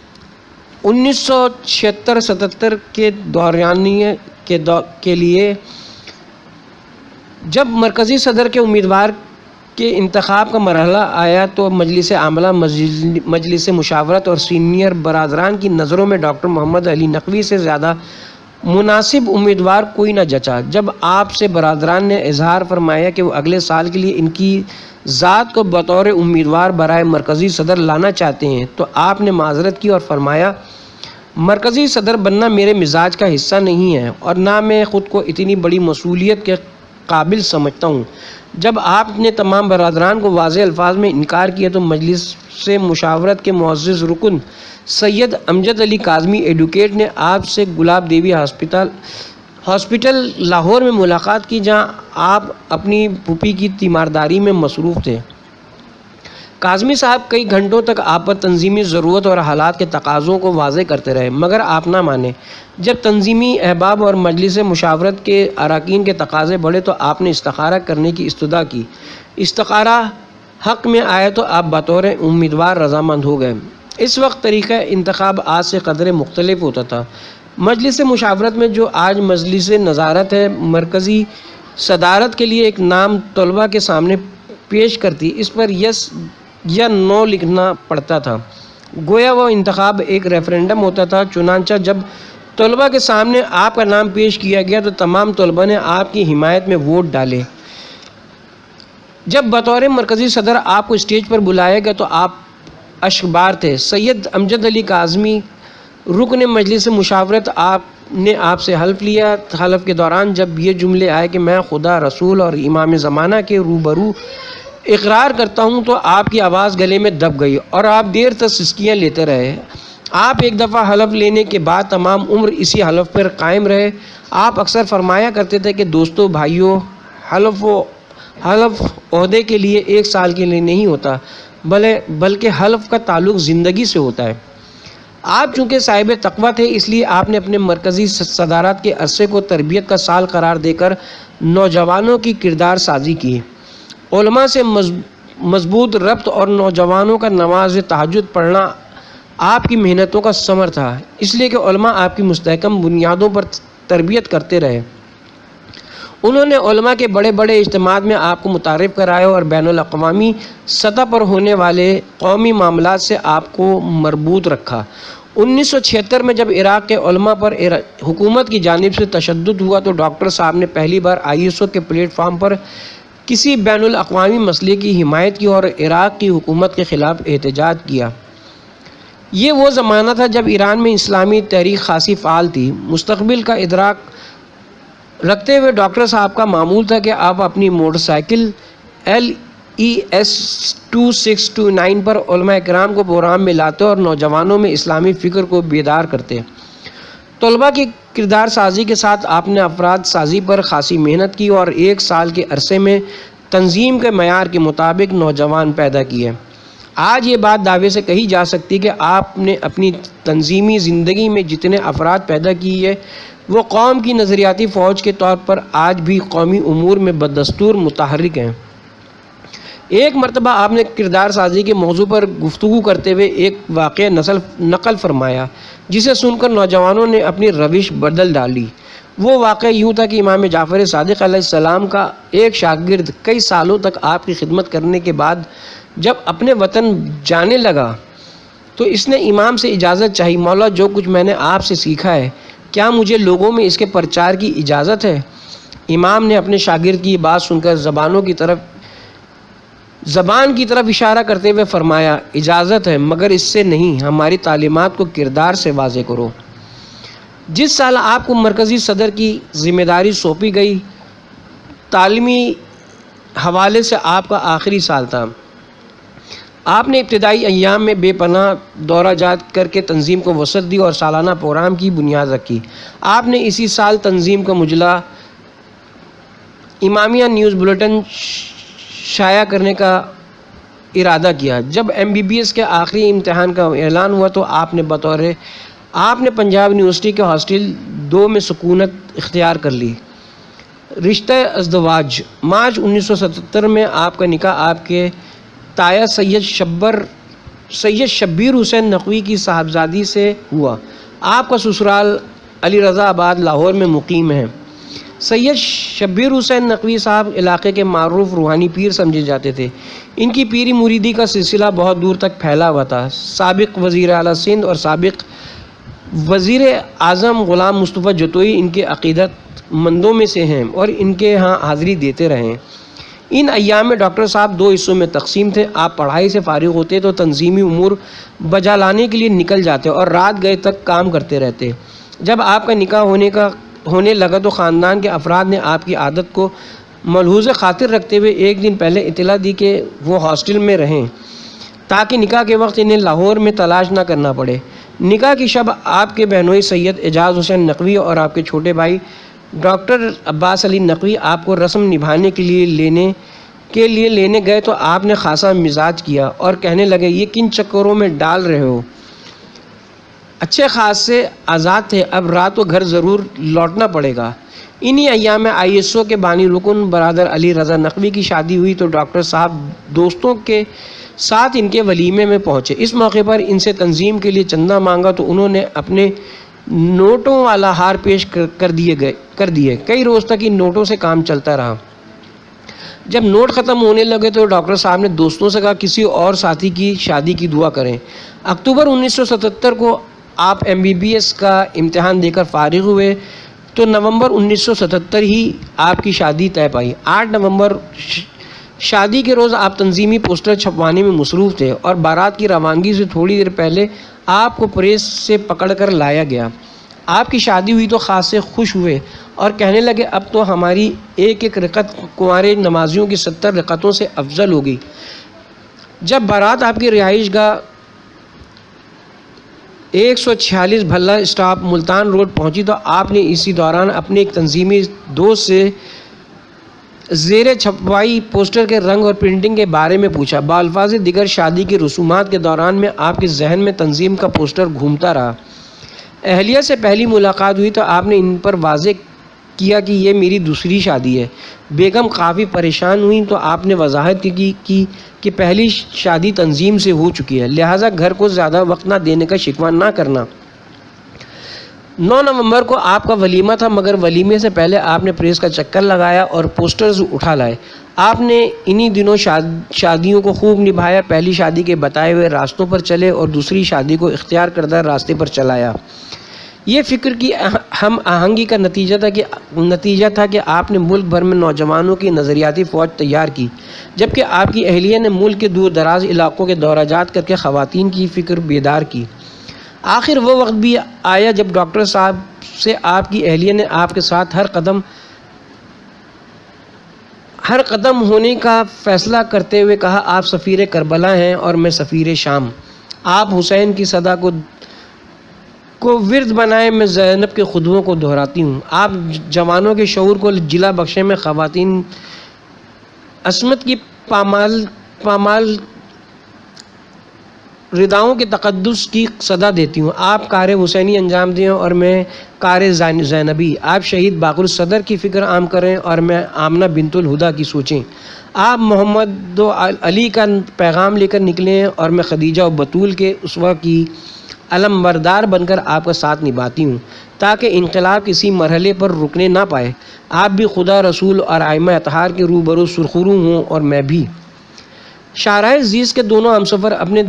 1976-77 کے دورانیے کے لیے جب مرکزی صدر کے امیدوار کے انتخاب کا مرحلہ آیا تو مجلس عاملہ، مجلس مشاورت اور سینئر برادران کی نظروں میں ڈاکٹر محمد علی نقوی سے زیادہ مناسب امیدوار کوئی نہ جچا۔ جب آپ سے برادران نے اظہار فرمایا کہ وہ اگلے سال کے لیے ان کی ذات کو بطور امیدوار برائے مرکزی صدر لانا چاہتے ہیں تو آپ نے معذرت کی اور فرمایا، مرکزی صدر بننا میرے مزاج کا حصہ نہیں ہے اور نہ میں خود کو اتنی بڑی مسئولیت کے قابل سمجھتا ہوں۔ جب آپ نے تمام برادران کو واضح الفاظ میں انکار کیا تو مجلس سے مشاورت کے معزز رکن سید امجد علی کاظمی ایڈوکیٹ نے آپ سے گلاب دیوی ہاسپٹل لاہور میں ملاقات کی، جہاں آپ اپنی پھوپھی کی تیمارداری میں مصروف تھے۔ کاظمی صاحب کئی گھنٹوں تک آپ پر تنظیمی ضرورت اور حالات کے تقاضوں کو واضح کرتے رہے، مگر آپ نہ مانے۔ جب تنظیمی احباب اور مجلس مشاورت کے اراکین کے تقاضے بڑھے تو آپ نے استخارہ کرنے کی استدعا کی۔ استخارہ حق میں آیا تو آپ بطور امیدوار رضامند ہو گئے۔ اس وقت طریقہ انتخاب آج سے قدرے مختلف ہوتا تھا۔ مجلس مشاورت میں جو آج مجلس نظارت ہے، مرکزی صدارت کے لیے ایک نام طلباء کے سامنے پیش کرتی، اس پر یس یا نو لکھنا پڑتا تھا، گویا وہ انتخاب ایک ریفرنڈم ہوتا تھا۔ چنانچہ جب طلباء کے سامنے آپ کا نام پیش کیا گیا تو تمام طلباء نے آپ کی حمایت میں ووٹ ڈالے۔ جب بطور مرکزی صدر آپ کو اسٹیج پر بلایا گیا تو آپ اشکبار تھے۔ سید امجد علی کاظمی رکن مجلس مشاورت نے آپ سے حلف لیا۔ حلف کے دوران جب یہ جملے آئے کہ میں خدا، رسول اور امام زمانہ کے روبرو اقرار کرتا ہوں، تو آپ کی آواز گلے میں دب گئی اور آپ دیر تک سسکیاں لیتے رہے۔ آپ ایک دفعہ حلف لینے کے بعد تمام عمر اسی حلف پر قائم رہے۔ آپ اکثر فرمایا کرتے تھے کہ دوستو، بھائیو، حلف عہدے کے لیے 1 سال کے لیے نہیں ہوتا، بلکہ حلف کا تعلق زندگی سے ہوتا ہے۔ آپ چونکہ صاحب تقویٰ تھے، اس لیے آپ نے اپنے مرکزی صدارت کے عرصے کو تربیت کا سال قرار دے کر نوجوانوں کی کردار سازی کی، علماء سے مضبوط ربط اور نوجوانوں کا نماز تہجد پڑھنا آپ کی محنتوں کا ثمر تھا، اس لیے کہ علماء آپ کی مستحکم بنیادوں پر تربیت کرتے رہے۔ انہوں نے علماء کے بڑے بڑے اجتماعات میں آپ کو متعارف کرایا اور بین الاقوامی سطح پر ہونے والے قومی معاملات سے آپ کو مربوط رکھا۔ 1976 میں جب عراق کے علماء پر حکومت کی جانب سے تشدد ہوا تو ڈاکٹر صاحب نے پہلی بار ISO کے پلیٹ فارم پر کسی بین الاقوامی مسئلے کی حمایت کی اور عراق کی حکومت کے خلاف احتجاج کیا۔ یہ وہ زمانہ تھا جب ایران میں اسلامی تحریک خاصی فعال تھی۔ مستقبل کا ادراک رکھتے ہوئے ڈاکٹر صاحب کا معمول تھا کہ آپ اپنی موٹر سائیکل LES 2629 پر علماء کرام کو پروگرام میں لاتے اور نوجوانوں میں اسلامی فکر کو بیدار کرتے۔ طلباء کی کردار سازی کے ساتھ آپ نے افراد سازی پر خاصی محنت کی اور 1 سال کے عرصے میں تنظیم کے معیار کے مطابق نوجوان پیدا کیے۔ آج یہ بات دعوے سے کہی جا سکتی کہ آپ نے اپنی تنظیمی زندگی میں جتنے افراد پیدا کیے وہ قوم کی نظریاتی فوج کے طور پر آج بھی قومی امور میں بدستور متحرک ہیں۔ ایک مرتبہ آپ نے کردار سازی کے موضوع پر گفتگو کرتے ہوئے ایک واقعہ نقل فرمایا جسے سن کر نوجوانوں نے اپنی روش بدل ڈالی۔ وہ واقعہ یوں تھا کہ امام جعفر صادق علیہ السلام کا ایک شاگرد کئی سالوں تک آپ کی خدمت کرنے کے بعد جب اپنے وطن جانے لگا تو اس نے امام سے اجازت چاہی، مولا جو کچھ میں نے آپ سے سیکھا ہے کیا مجھے لوگوں میں اس کے پرچار کی اجازت ہے؟ امام نے اپنے شاگرد کی یہ بات سن کر زبان کی طرف اشارہ کرتے ہوئے فرمایا، اجازت ہے مگر اس سے نہیں، ہماری تعلیمات کو کردار سے واضح کرو۔ جس سال آپ کو مرکزی صدر کی ذمہ داری سونپی گئی، تعلیمی حوالے سے آپ کا آخری سال تھا۔ آپ نے ابتدائی ایام میں بے پناہ دورہ جات کر کے تنظیم کو وسعت دی اور سالانہ پروگرام کی بنیاد رکھی۔ آپ نے اسی سال تنظیم کا مجلہ امامیہ نیوز بلیٹن شائع کرنے کا ارادہ کیا۔ جب MBBS کے آخری امتحان کا اعلان ہوا تو آپ نے پنجاب یونیورسٹی کے ہاسٹل 2 میں سکونت اختیار کر لی۔ رشتہ ازدواج: مارچ 1977 میں آپ کا نکاح آپ کے تایا سید شبیر حسین نقوی کی صاحبزادی سے ہوا۔ آپ کا سسرال علی رضا آباد لاہور میں مقیم ہے۔ سید شبیر حسین نقوی صاحب علاقے کے معروف روحانی پیر سمجھے جاتے تھے۔ ان کی پیری مریدی کا سلسلہ بہت دور تک پھیلا ہوا تھا۔ سابق وزیر اعلیٰ سندھ اور سابق وزیر اعظم غلام مصطفیٰ جتوئی ان کے عقیدت مندوں میں سے ہیں اور ان کے ہاں حاضری دیتے رہے۔ ان ایام میں ڈاکٹر صاحب 2 حصوں میں تقسیم تھے۔ آپ پڑھائی سے فارغ ہوتے تو تنظیمی امور بجا لانے کے لیے نکل جاتے اور رات گئے تک کام کرتے رہتے۔ جب آپ کا نکاح ہونے لگا تو خاندان کے افراد نے آپ کی عادت کو ملحوظ خاطر رکھتے ہوئے ایک دن پہلے اطلاع دی کہ وہ ہاسٹل میں رہیں تاکہ نکاح کے وقت انہیں لاہور میں تلاش نہ کرنا پڑے۔ نکاح کی شب آپ کے بہنوئی سید اعجاز حسین نقوی اور آپ کے چھوٹے بھائی ڈاکٹر عباس علی نقوی آپ کو رسم نبھانے کے لیے لینے گئے تو آپ نے خاصا مزاج کیا اور کہنے لگے، یہ کن چکروں میں ڈال رہے ہو؟ اچھے خاص سے آزاد تھے، اب رات کو گھر ضرور لوٹنا پڑے گا۔ انہی ایام میں ISO کے بانی رکن برادر علی رضا نقوی کی شادی ہوئی تو ڈاکٹر صاحب دوستوں کے ساتھ ان کے ولیمے میں پہنچے۔ اس موقع پر ان سے تنظیم کے لیے چندہ مانگا تو انہوں نے اپنے نوٹوں والا ہار پیش کر دیے۔ کئی روز تک ان نوٹوں سے کام چلتا رہا۔ جب نوٹ ختم ہونے لگے تو ڈاکٹر صاحب نے دوستوں سے کہا کسی اور ساتھی کی شادی کی دعا کریں۔ اکتوبر 1977 کو آپ MBBS کا امتحان دے کر فارغ ہوئے تو نومبر 1977 ہی آپ کی شادی طے پائی۔ 8 نومبر شادی کے روز آپ تنظیمی پوسٹر چھپوانے میں مصروف تھے اور بارات کی روانگی سے تھوڑی دیر پہلے آپ کو پریس سے پکڑ کر لایا گیا۔ آپ کی شادی ہوئی تو خاص سے خوش ہوئے اور کہنے لگے اب تو ہماری ایک ایک رکعت کنوارے نمازیوں کی 70 رکعتوں سے افضل ہوگی۔ جب بارات آپ کی رہائش گاہ 146 بھلا اسٹاپ ملتان روڈ پہنچی تو آپ نے اسی دوران اپنے ایک تنظیمی دوست سے زیر چھپوائی پوسٹر کے رنگ اور پرنٹنگ کے بارے میں پوچھا۔ بالفاظ دیگر شادی کی رسومات کے دوران میں آپ کے ذہن میں تنظیم کا پوسٹر گھومتا رہا۔ اہلیہ سے پہلی ملاقات ہوئی تو آپ نے ان پر واضح کیا کہ یہ میری دوسری شادی ہے۔ بیگم کافی پریشان ہوئیں تو آپ نے وضاحت کی کہ پہلی شادی تنظیم سے ہو چکی ہے، لہٰذا گھر کو زیادہ وقت نہ دینے کا شکوہ نہ کرنا۔ 9 نومبر کو آپ کا ولیمہ تھا مگر ولیمے سے پہلے آپ نے پریس کا چکر لگایا اور پوسٹرز اٹھا لائے۔ آپ نے انہی دنوں شادیوں کو خوب نبھایا، پہلی شادی کے بتائے ہوئے راستوں پر چلے اور دوسری شادی کو اختیار کردہ راستے پر چلایا۔ یہ فکر کی ہم آہنگی کا نتیجہ تھا کہ آپ نے ملک بھر میں نوجوانوں کی نظریاتی فوج تیار کی، جبکہ آپ کی اہلیہ نے ملک کے دور دراز علاقوں کے دورہ جات کر کے خواتین کی فکر بیدار کی۔ آخر وہ وقت بھی آیا جب ڈاکٹر صاحب سے آپ کی اہلیہ نے آپ کے ساتھ ہر قدم ہونے کا فیصلہ کرتے ہوئے کہا، آپ سفیر کربلا ہیں اور میں سفیر شام۔ آپ حسین کی صدا کو ورد بنائے، میں زینب کے خطبوں کو دہراتی ہوں۔ آپ جوانوں کے شعور کو جلا بخشے، میں خواتین عصمت کی پامال رداؤں کے تقدس کی صدا دیتی ہوں۔ آپ کار حسینی انجام دیں اور میں کار زینبی۔ آپ شہید باقر الصدر کی فکر عام کریں اور میں آمنہ بنت الہدا کی سوچیں۔ آپ محمد و علی کا پیغام لے کر نکلیں اور میں خدیجہ و بطول کے اسوہ کی علم بردار بن کر آپ کا ساتھ نبھاتی ہوں تاکہ انقلاب کسی مرحلے پر رکنے نہ پائے۔ آپ بھی خدا، رسول اور ائمہ اطہار کے روبرو سرخرو ہوں اور میں بھی۔ شاہراہ زیز کے دونوں ہمسفر اپنے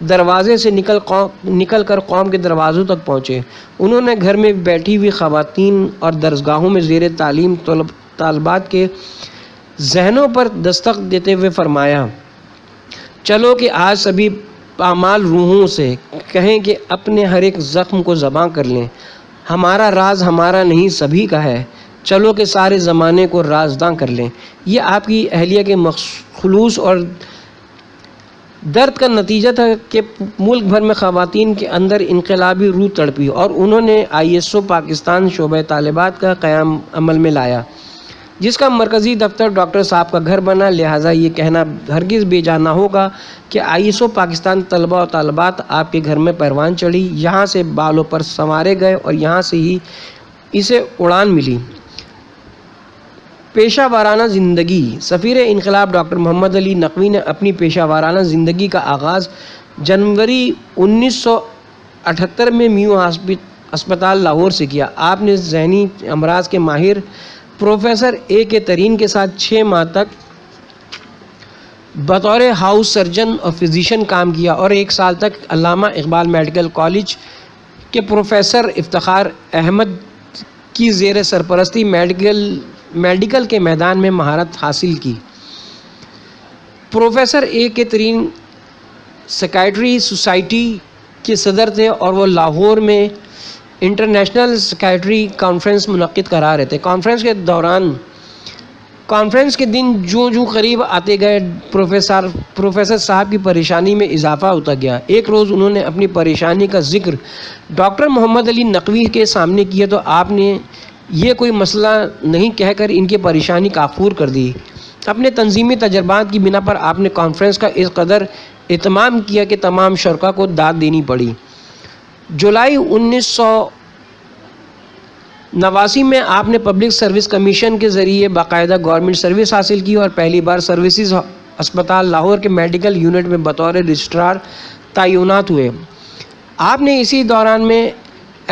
دروازے سے نکل کر قوم کے دروازوں تک پہنچے۔ انہوں نے گھر میں بیٹھی ہوئی خواتین اور درسگاہوں میں زیر تعلیم طالبات کے ذہنوں پر دستک دیتے ہوئے فرمایا، چلو کہ آج سبھی پامال روحوں سے کہیں کہ اپنے ہر ایک زخم کو زباں کر لیں، ہمارا راز ہمارا نہیں سبھی کا ہے، چلو کہ سارے زمانے کو رازداں کر لیں۔ یہ آپ کی اہلیہ کے خلوص اور درد کا نتیجہ تھا کہ ملک بھر میں خواتین کے اندر انقلابی روح تڑپی اور انہوں نے ISO پاکستان شعبہ طالبات کا قیام عمل میں لایا، جس کا مرکزی دفتر ڈاکٹر صاحب کا گھر بنا۔ لہٰذا یہ کہنا ہرگز بے جا نہ ہوگا کہ ISO پاکستان طلبہ و طالبات آپ کے گھر میں پروان چڑھی، یہاں سے بالوں پر سنوارے گئے اور یہاں سے ہی اسے اڑان ملی۔ پیشہ ورانہ زندگی۔ سفیر انقلاب ڈاکٹر محمد علی نقوی نے اپنی پیشہ ورانہ زندگی کا آغاز جنوری 1978 میں میو ہسپتال لاہور سے کیا۔ آپ نے ذہنی امراض کے ماہر پروفیسر A.K. ترین کے ساتھ 6 ماہ تک بطور ہاؤس سرجن اور فزیشین کام کیا اور 1 سال تک علامہ اقبال میڈیکل کالج کے پروفیسر افتخار احمد کی زیر سرپرستی میڈیکل کے میدان میں مہارت حاصل کی۔ Professor A.K. ترین سائیکیٹری سوسائٹی کے صدر تھے اور وہ لاہور میں انٹرنیشنل سائیکیٹری کانفرنس منعقد کرا رہے تھے۔ کانفرنس کے دوران کانفرنس کے دن جو قریب آتے گئے پروفیسر صاحب کی پریشانی میں اضافہ ہوتا گیا۔ ایک روز انہوں نے اپنی پریشانی کا ذکر ڈاکٹر محمد علی نقوی کے سامنے کیا تو آپ نے یہ کوئی مسئلہ نہیں کہہ کر ان کی پریشانی کافور کر دی۔ اپنے تنظیمی تجربات کی بنا پر آپ نے کانفرنس کا اس قدر اہتمام کیا کہ تمام شرکاء کو داد دینی پڑی۔ جولائی 1989 میں آپ نے پبلک سروس کمیشن کے ذریعے باقاعدہ گورنمنٹ سروس حاصل کی اور پہلی بار سروسز ہسپتال لاہور کے میڈیکل یونٹ میں بطور رجسٹرار تعینات ہوئے۔ آپ نے اسی دوران میں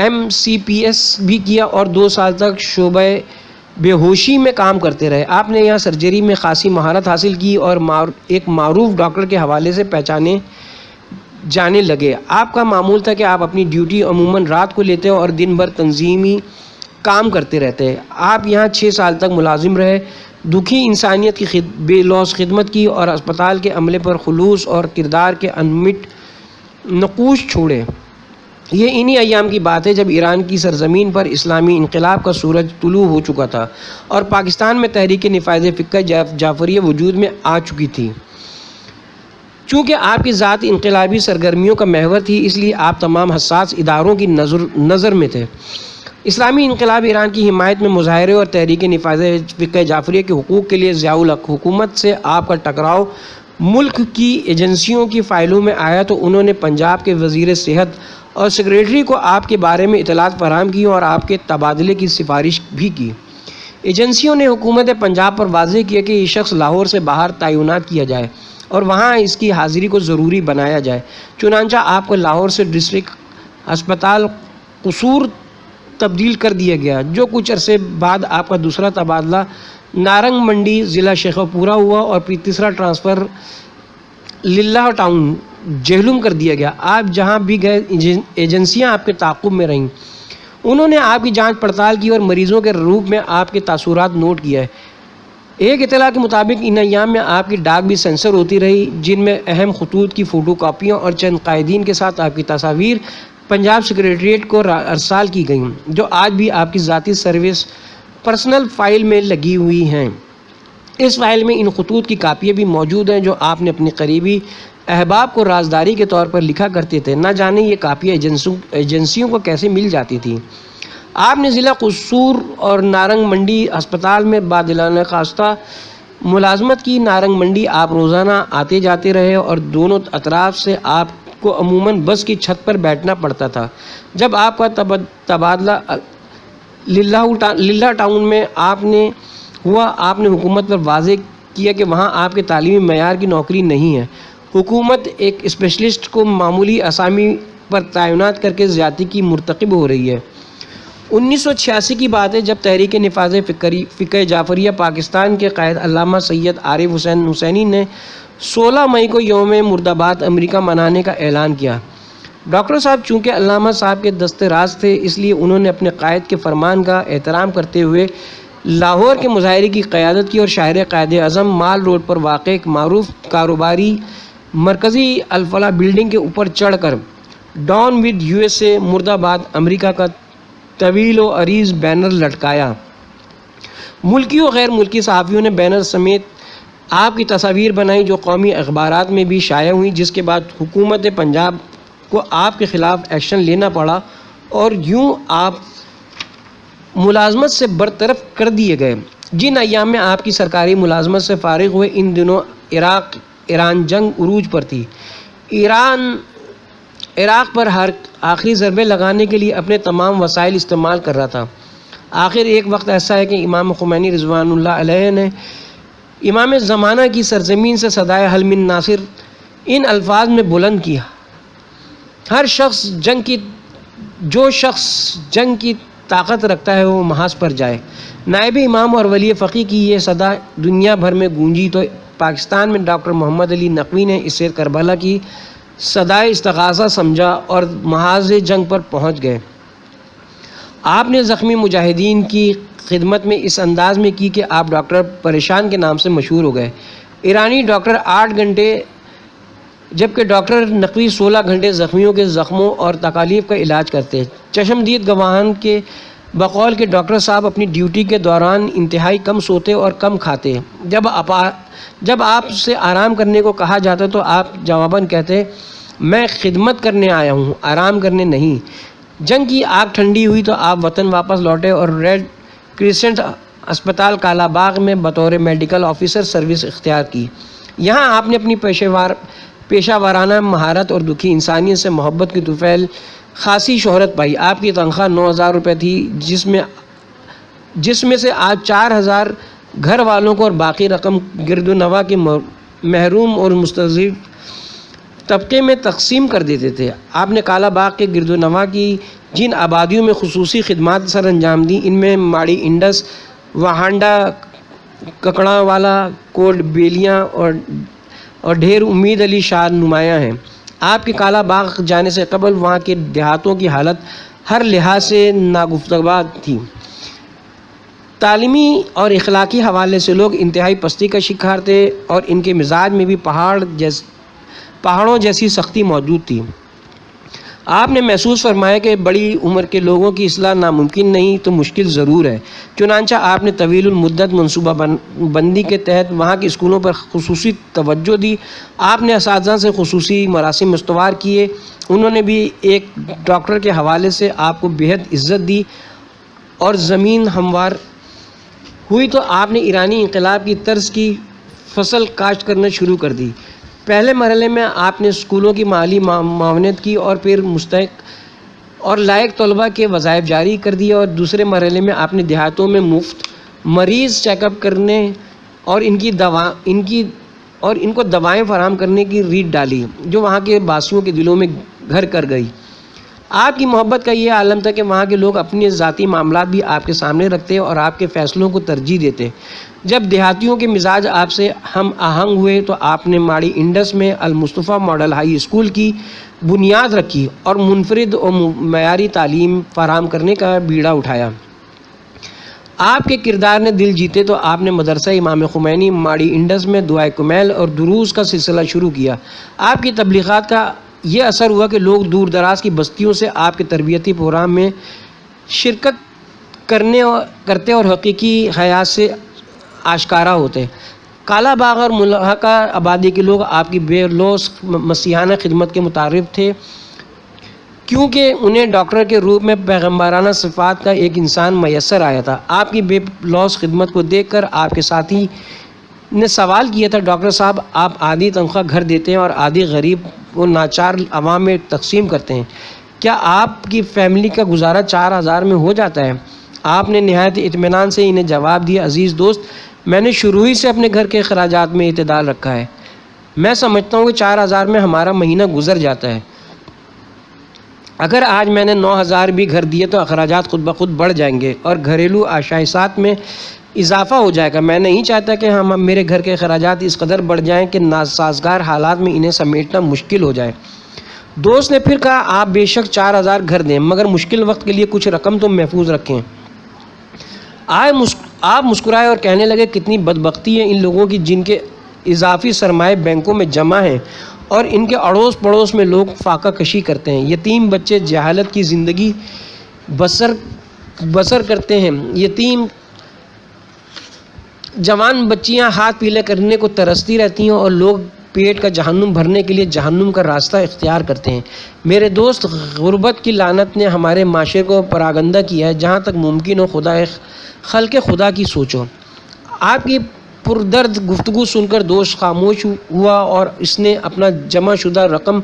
MCPS بھی کیا اور 2 سال تک شعبہ بے ہوشی میں کام کرتے رہے۔ آپ نے یہاں سرجری میں خاصی مہارت حاصل کی اور ایک معروف ڈاکٹر کے حوالے سے پہچانے جانے لگے۔ آپ کا معمول تھا کہ آپ اپنی ڈیوٹی عموماً رات کو لیتے اور دن بھر تنظیمی کام کرتے رہتے۔ آپ یہاں 6 سال تک ملازم رہے، دکھی انسانیت کی بے لوث خدمت کی اور اسپتال کے عملے پر خلوص اور کردار کے انمٹ نقوش چھوڑے۔ یہ انہی ایام کی بات ہے جب ایران کی سرزمین پر اسلامی انقلاب کا سورج طلوع ہو چکا تھا اور پاکستان میں تحریک نفاذ فقہ جعفریہ وجود میں آ چکی تھی۔ چونکہ آپ کی ذات انقلابی سرگرمیوں کا محور تھی، اس لیے آپ تمام حساس اداروں کی نظر میں تھے۔ اسلامی انقلاب ایران کی حمایت میں مظاہرے اور تحریک نفاذ فقہ جعفریہ کے حقوق کے لیے ضیاء الحق حکومت سے آپ کا ٹکراؤ ملک کی ایجنسیوں کی فائلوں میں آیا تو انہوں نے پنجاب کے وزیر صحت اور سیکریٹری کو آپ کے بارے میں اطلاعات فراہم کی اور آپ کے تبادلے کی سفارش بھی کی۔ ایجنسیوں نے حکومت پنجاب پر واضح کیا کہ یہ شخص لاہور سے باہر تعینات کیا جائے اور وہاں اس کی حاضری کو ضروری بنایا جائے۔ چنانچہ آپ کو لاہور سے ڈسٹرکٹ ہسپتال قصور تبدیل کر دیا گیا۔ جو کچھ عرصے بعد آپ کا دوسرا تبادلہ نارنگ منڈی ضلع شیخوپورہ ہوا اور پھر تیسرا ٹرانسفر للہ ٹاؤن جہلم کر دیا گیا۔ آپ جہاں بھی گئے ایجنسیاں آپ کے تعاقب میں رہیں۔ انہوں نے آپ کی جانچ پڑتال کی اور مریضوں کے روپ میں آپ کے تاثرات نوٹ کیا ہے۔ ایک اطلاع کے مطابق ان ایام میں آپ کی ڈاک بھی سینسر ہوتی رہی، جن میں اہم خطوط کی فوٹو کاپیاں اور چند قائدین کے ساتھ آپ کی تصاویر پنجاب سیکریٹریٹ کو ارسال کی گئیں، جو آج بھی آپ کی ذاتی سروس پرسنل فائل میں لگی ہوئی ہیں۔ اس فائل میں ان خطوط کی کاپیاں بھی موجود ہیں جو آپ نے اپنے قریبی احباب کو رازداری کے طور پر لکھا کرتے تھے۔ نہ جانے یہ کاپیاں ایجنسیوں کو کیسے مل جاتی تھیں۔ آپ نے ضلع قصور اور نارنگ منڈی ہسپتال میں بادلانہ خواستہ ملازمت کی۔ نارنگ منڈی آپ روزانہ آتے جاتے رہے اور دونوں اطراف سے آپ کو عموماً بس کی چھت پر بیٹھنا پڑتا تھا۔ جب آپ کا تبادلہ للہ ٹاؤن میں آپ نے حکومت پر واضح کیا کہ وہاں آپ کے تعلیمی معیار کی نوکری نہیں ہے۔ حکومت ایک اسپیشلسٹ کو معمولی اسامی پر تعینات کر کے زیادتی کی مرتکب ہو رہی ہے۔ 1986 کی بات ہے جب تحریک نفاذ فقہ جعفریہ پاکستان کے قائد علامہ سید عارف حسین حسینی نے 16 مئی کو یوم مردآباد امریکہ منانے کا اعلان کیا۔ ڈاکٹر صاحب چونکہ علامہ صاحب کے دست راست تھے، اس لیے انہوں نے اپنے قائد کے فرمان کا احترام کرتے ہوئے لاہور کے مظاہرے کی قیادت کی اور شاہراہ قائد اعظم مال روڈ پر واقع ایک معروف کاروباری مرکزی الفلاح بلڈنگ کے اوپر چڑھ کر ڈاؤن ود USA مرد آباد امریکہ کا طویل و عریض بینر لٹکایا۔ ملکی و غیر ملکی صحافیوں نے بینر سمیت آپ کی تصاویر بنائی جو قومی اخبارات میں بھی شائع ہوئیں، جس کے بعد حکومت پنجاب کو آپ کے خلاف ایکشن لینا پڑا اور یوں آپ ملازمت سے برطرف کر دیے گئے۔ جن ایام میں آپ کی سرکاری ملازمت سے فارغ ہوئے، ان دنوں ایران جنگ عروج پر تھی۔ ایران عراق پر ہر آخری ضربے لگانے کے لیے اپنے تمام وسائل استعمال کر رہا تھا۔ آخر ایک وقت ایسا ہے کہ امام خمینی رضوان اللہ علیہ نے امام زمانہ کی سرزمین سے صدائے حل من ناصر ان الفاظ میں بلند کیا: جو شخص جنگ کی طاقت رکھتا ہے وہ محاذ پر جائے۔ نائب امام اور ولی فقیہ کی یہ صدا دنیا بھر میں گونجی تو پاکستان میں ڈاکٹر محمد علی نقوی نے اسے کربلا کی صدائے استغاثہ سمجھا اور محاذ جنگ پر پہنچ گئے۔ آپ نے زخمی مجاہدین کی خدمت میں اس انداز میں کی کہ آپ ڈاکٹر پریشان کے نام سے مشہور ہو گئے۔ ایرانی ڈاکٹر 8 گھنٹے جبکہ ڈاکٹر نقوی 16 گھنٹے زخمیوں کے زخموں اور تکالیف کا علاج کرتے۔ چشمدید گواہان کے بقول کہ ڈاکٹر صاحب اپنی ڈیوٹی کے دوران انتہائی کم سوتے اور کم کھاتے. جب آپ سے آرام کرنے کو کہا جاتا تو آپ جواباً کہتے میں خدمت کرنے آیا ہوں، آرام کرنے نہیں. جنگ کی آگ ٹھنڈی ہوئی تو آپ وطن واپس لوٹے اور ریڈ کریسنٹ اسپتال کالا باغ میں بطور میڈیکل آفیسر سروس اختیار کی. یہاں آپ نے اپنی پیشہ وارانہ مہارت اور دکھی انسانیت سے محبت کی طفیل خاصی شہرت پائی. آپ کی تنخواہ 9,000 روپے تھی، جس میں سے آپ 4,000 گھر والوں کو اور باقی رقم گرد و نواح کے محروم اور مستضعف طبقے میں تقسیم کر دیتے تھے. آپ نے کالا باغ کے گرد و نواح کی جن آبادیوں میں خصوصی خدمات سر انجام دیں، ان میں ماڑی انڈس، وہانڈا، ککڑا والا، کوٹ بیلیاں اور ڈھیر امید علی شاہ نمایاں ہیں. آپ کے کالا باغ جانے سے قبل وہاں کے دیہاتوں کی حالت ہر لحاظ سے ناگفتگو تھی. تعلیمی اور اخلاقی حوالے سے لوگ انتہائی پستی کا شکار تھے اور ان کے مزاج میں بھی پہاڑوں جیسی سختی موجود تھی. آپ نے محسوس فرمایا کہ بڑی عمر کے لوگوں کی اصلاح ناممکن نہیں تو مشکل ضرور ہے. چنانچہ آپ نے طویل المدت منصوبہ بندی کے تحت وہاں کے اسکولوں پر خصوصی توجہ دی. آپ نے اساتذہ سے خصوصی مراسم استوار کیے. انہوں نے بھی ایک ڈاکٹر کے حوالے سے آپ کو بےحد عزت دی اور زمین ہموار ہوئی تو آپ نے ایرانی انقلاب کی طرز کی فصل کاشت کرنا شروع کر دی. پہلے مرحلے میں آپ نے اسکولوں کی مالی معاونت کی اور پھر مستحق اور لائق طلباء کے وظائف جاری کر دیے، اور دوسرے مرحلے میں آپ نے دیہاتوں میں مفت مریض چیک اپ کرنے اور ان کو دوائیں فراہم کرنے کی ریت ڈالی جو وہاں کے باسیوں کے دلوں میں گھر کر گئی. آپ کی محبت کا یہ عالم تھا کہ وہاں کے لوگ اپنے ذاتی معاملات بھی آپ کے سامنے رکھتے اور آپ کے فیصلوں کو ترجیح دیتے. جب دیہاتیوں کے مزاج آپ سے ہم آہنگ ہوئے تو آپ نے ماڑی انڈس میں المصطفیٰ ماڈل ہائی اسکول کی بنیاد رکھی اور منفرد اور معیاری تعلیم فراہم کرنے کا بیڑا اٹھایا. آپ کے کردار نے دل جیتے تو آپ نے مدرسہ امام خمینی ماڑی انڈس میں دعائے کمیل اور دروس کا سلسلہ شروع کیا. آپ کی تبلیغات کا یہ اثر ہوا کہ لوگ دور دراز کی بستیوں سے آپ کے تربیتی پروگرام میں شرکت کرتے اور حقیقی حیات سے آشکارا ہوتے. کالا باغ اور ملحقہ آبادی کے لوگ آپ کی بے لوث مسیحانہ خدمت کے متعارف تھے، کیونکہ انہیں ڈاکٹر کے روپ میں پیغمبرانہ صفات کا ایک انسان میسر آیا تھا. آپ کی بے لوث خدمت کو دیکھ کر آپ کے ساتھی نے سوال کیا تھا، ڈاکٹر صاحب آپ آدھی تنخواہ گھر دیتے ہیں اور آدھی غریب و ناچار عوام میں تقسیم کرتے ہیں، کیا آپ کی فیملی کا گزارا 4,000 میں ہو جاتا ہے؟ آپ نے نہایت اطمینان سے انہیں جواب دیا، عزیز دوست، میں نے شروع ہی سے اپنے گھر کے اخراجات میں اعتدال رکھا ہے. میں سمجھتا ہوں کہ 4,000 میں ہمارا مہینہ گزر جاتا ہے. اگر آج میں نے 9,000 بھی گھر دیے تو اخراجات خود بخود بڑھ جائیں گے اور گھریلو آشائشات میں اضافہ ہو جائے گا. میں نہیں چاہتا کہ میرے گھر کے اخراجات اس قدر بڑھ جائیں کہ ناسازگار حالات میں انہیں سمیٹنا مشکل ہو جائے. دوست نے پھر کہا، آپ بے شک 4,000 گھر دیں، مگر مشکل وقت کے لیے کچھ رقم تو محفوظ رکھیں. آپ مسکرائے اور کہنے لگے، کتنی بدبختی ہے ان لوگوں کی جن کے اضافی سرمائے بینکوں میں جمع ہیں اور ان کے اڑوس پڑوس میں لوگ فاقہ کشی کرتے ہیں. یتیم بچے جہالت کی زندگی بسر کرتے ہیں. یتیم جوان بچیاں ہاتھ پیلے کرنے کو ترستی رہتی ہیں اور لوگ پیٹ کا جہنم بھرنے کے لیے جہنم کا راستہ اختیار کرتے ہیں. میرے دوست، غربت کی لعنت نے ہمارے معاشرے کو پراگندہ کیا ہے. جہاں تک ممکن ہو خلق خدا کی سوچو. آپ کی پردرد گفتگو سن کر دوست خاموش ہوا اور اس نے اپنا جمع شدہ رقم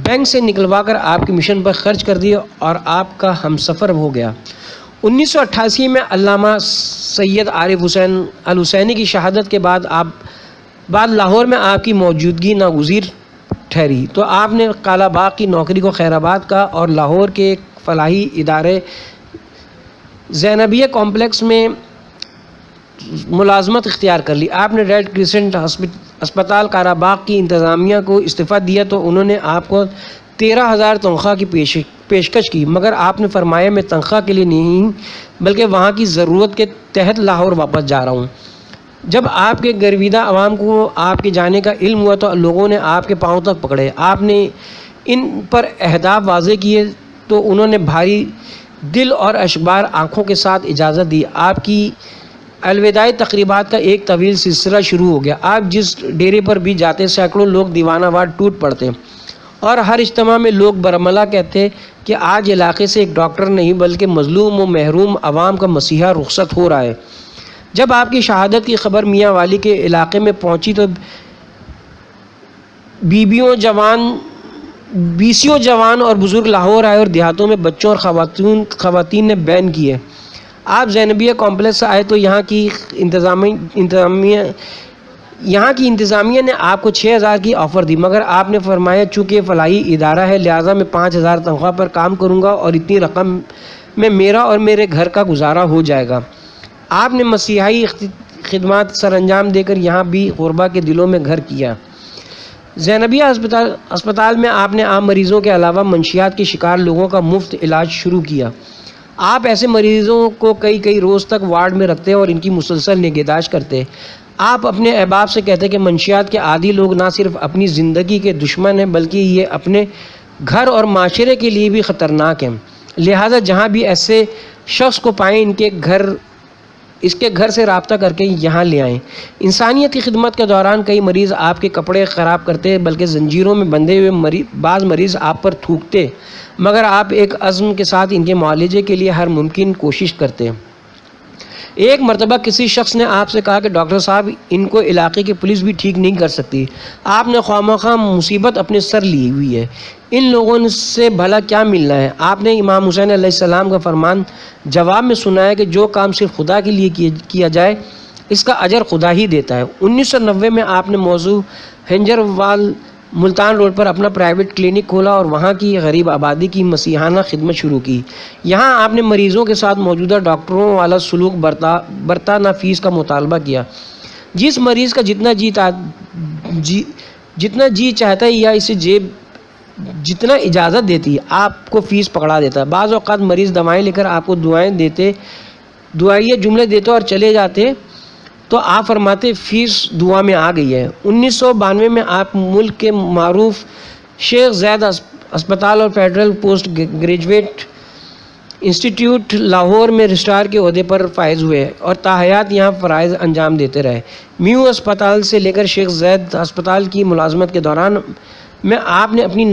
بینک سے نکلوا کر آپ کے مشن پر خرچ کر دی اور آپ کا ہمسفر ہو گیا. 1988 میں علامہ سید عارف حسین الحسینی کی شہادت کے بعد لاہور میں آپ کی موجودگی ناگزیر ٹھہری تو آپ نے کالا باغ کی نوکری کو خیرآباد کا اور لاہور کے ایک فلاحی ادارے زینبیہ کمپلیکس میں ملازمت اختیار کر لی. آپ نے ریڈ کریسنٹ اسپتال کالا باغ کی انتظامیہ کو استعفیٰ دیا تو انہوں نے آپ کو 13,000 تنخواہ کی پیشکش کی، مگر آپ نے فرمایا میں تنخواہ کے لیے نہیں بلکہ وہاں کی ضرورت کے تحت لاہور واپس جا رہا ہوں. جب آپ کے گرویدہ عوام کو آپ کے جانے کا علم ہوا تو لوگوں نے آپ کے پاؤں تک پکڑے. آپ نے ان پر اہداف واضح کیے تو انہوں نے بھاری دل اور اشبار آنکھوں کے ساتھ اجازت دی۔ آپ کی الوداعی تقریبات کا ایک طویل سلسلہ شروع ہو گیا۔ آپ جس ڈیرے پر بھی جاتے سینکڑوں لوگ دیوانہ وار ٹوٹ پڑتے اور ہر اجتماع میں لوگ برملا کہتے کہ آج علاقے سے ایک ڈاکٹر نہیں بلکہ مظلوم و محروم عوام کا مسیحا رخصت ہو رہا ہے۔ جب آپ کی شہادت کی خبر میاں والی کے علاقے میں پہنچی تو بیسیوں جوان اور بزرگ لاہور آئے اور دیہاتوں میں بچوں اور خواتین نے بین کیے۔ آپ زینبیہ کمپلیکس سے آئے تو یہاں کی انتظامیہ نے آپ کو 6,000 کی آفر دی، مگر آپ نے فرمایا چونکہ فلاحی ادارہ ہے لہٰذا میں 5,000 تنخواہ پر کام کروں گا اور اتنی رقم میں میرا اور میرے گھر کا گزارا ہو جائے گا۔ آپ نے مسیحائی خدمات سر انجام دے کر یہاں بھی غربا کے دلوں میں گھر کیا۔ زینبیہ اسپتال میں آپ نے عام مریضوں کے علاوہ منشیات کے شکار لوگوں کا مفت علاج شروع کیا۔ آپ ایسے مریضوں کو کئی روز تک وارڈ میں رکھتے اور ان کی مسلسل نگہداشت کرتے۔ آپ اپنے احباب سے کہتے کہ منشیات کے عادی لوگ نہ صرف اپنی زندگی کے دشمن ہیں بلکہ یہ اپنے گھر اور معاشرے کے لیے بھی خطرناک ہیں، لہٰذا جہاں بھی ایسے شخص کو پائیں اس کے گھر سے رابطہ کر کے یہاں لے آئیں۔ انسانیت کی خدمت کے دوران کئی مریض آپ کے کپڑے خراب کرتے بلکہ زنجیروں میں بندھے ہوئے بعض مریض آپ پر تھوکتے، مگر آپ ایک عزم کے ساتھ ان کے معالجے کے لیے ہر ممکن کوشش کرتے۔ ایک مرتبہ کسی شخص نے آپ سے کہا کہ ڈاکٹر صاحب ان کو علاقے کی پولیس بھی ٹھیک نہیں کر سکتی، آپ نے خواہ مصیبت اپنے سر لی ہوئی ہے، ان لوگوں سے بھلا کیا ملنا ہے؟ آپ نے امام حسین علیہ السلام کا فرمان جواب میں سنایا کہ جو کام صرف خدا کے لیے کیا جائے اس کا اجر خدا ہی دیتا ہے۔ 1990 میں آپ نے موضوع ہنجر وال ملتان روڈ پر اپنا پرائیویٹ کلینک کھولا اور وہاں کی غریب آبادی کی مسیحانہ خدمت شروع کی۔ یہاں آپ نے مریضوں کے ساتھ موجودہ ڈاکٹروں والا سلوک برتا نہ فیس کا مطالبہ کیا۔ جس مریض کا جتنا جی چاہتا ہے یا اسے جیب جتنا اجازت دیتی آپ کو فیس پکڑا دیتا ہے۔ بعض اوقات مریض دوائیں لے کر آپ کو دعائیہ جملے دیتے اور چلے جاتے تو آپ فرماتے فیس دعا میں آ گئی ہے۔ 1992 میں آپ ملک کے معروف شیخ زید اسپتال اور federal post graduate institute Lahore میں رجسٹرار کے عہدے پر فائز ہوئے اور تاحیات یہاں فرائض انجام دیتے رہے۔ میو اسپتال سے لے کر شیخ زید اسپتال کی ملازمت کے دوران میں آپ نے اپنی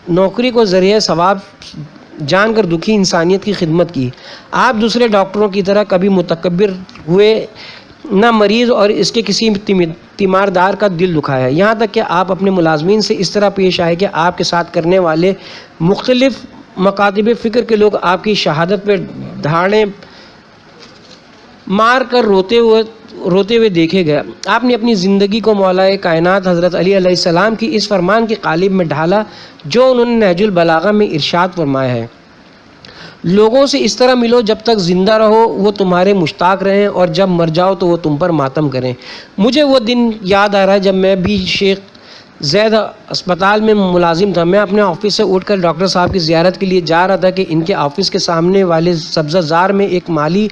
نوکری کو ذریعہ ثواب جان کر دکھی انسانیت کی خدمت کی۔ آپ دوسرے ڈاکٹروں کی طرح کبھی متکبر ہوئے نہ مریض اور اس کے کسی تیماردار کا دل دکھایا، یہاں تک کہ آپ اپنے ملازمین سے اس طرح پیش آئے کہ آپ کے ساتھ کرنے والے مختلف مکاتب فکر کے لوگ آپ کی شہادت پہ دھاڑیں مار کر روتے ہوئے دیکھے گئے۔ آپ نے اپنی زندگی کو مولا کائنات حضرت علی علیہ السلام کی اس فرمان کے قالب میں ڈھالا جو انہوں نے نہج البلاغہ میں ارشاد فرمایا ہے، لوگوں سے اس طرح ملو جب تک زندہ رہو وہ تمہارے مشتاق رہیں اور جب مر جاؤ تو وہ تم پر ماتم کریں۔ مجھے وہ دن یاد آ رہا ہے جب میں بھی شیخ زید اسپتال میں ملازم تھا۔ میں اپنے آفس سے اٹھ کر ڈاکٹر صاحب کی زیارت کے لیے جا رہا تھا کہ ان کے آفس کے سامنے والے سبزہ زار میں ایک مالی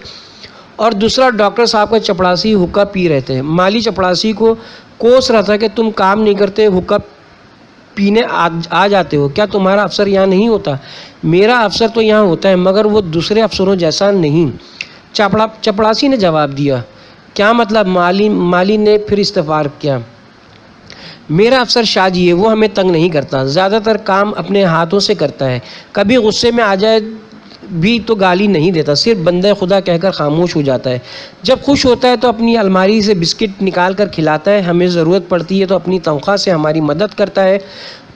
اور دوسرا ڈاکٹر صاحب کا چپڑاسی حقہ پی رہے تھے۔ مالی چپڑاسی کو کوس رہا تھا کہ تم کام نہیں کرتے، حقہ پینے آ جاتے ہو، کیا تمہارا افسر یہاں نہیں ہوتا؟ میرا افسر تو یہاں ہوتا ہے مگر وہ دوسرے افسروں جیسا نہیں، چپڑاسی نے جواب دیا۔ کیا مطلب؟ مالی نے پھر استفسار کیا۔ میرا افسر شاہ جی ہے، وہ ہمیں تنگ نہیں کرتا، زیادہ تر کام اپنے ہاتھوں سے کرتا ہے، کبھی غصے میں آ جائے بھی تو گالی نہیں دیتا، صرف بندہ خدا کہہ کر خاموش ہو جاتا ہے، جب خوش ہوتا ہے تو اپنی الماری سے بسکٹ نکال کر کھلاتا ہے، ہمیں ضرورت پڑتی ہے تو اپنی تنخواہ سے ہماری مدد کرتا ہے،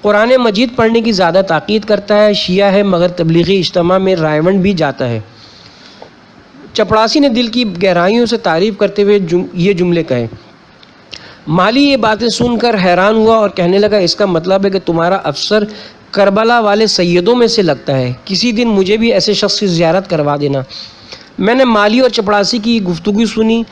قرآن مجید پڑھنے کی زیادہ تاکید کرتا ہے، شیعہ ہے مگر تبلیغی اجتماع میں رائیونڈ بھی جاتا ہے۔ چپڑاسی نے دل کی گہرائیوں سے تعریف کرتے ہوئے یہ جملے کہے۔ مالی یہ باتیں سن کر حیران ہوا اور کہنے لگا اس کا مطلب ہے کہ تمہارا افسر کربلا والے سیدوں میں سے لگتا ہے، کسی دن مجھے بھی ایسے شخص کی زیارت کروا دینا۔ میں نے مالی اور چپڑاسی کی گفتگو سنی،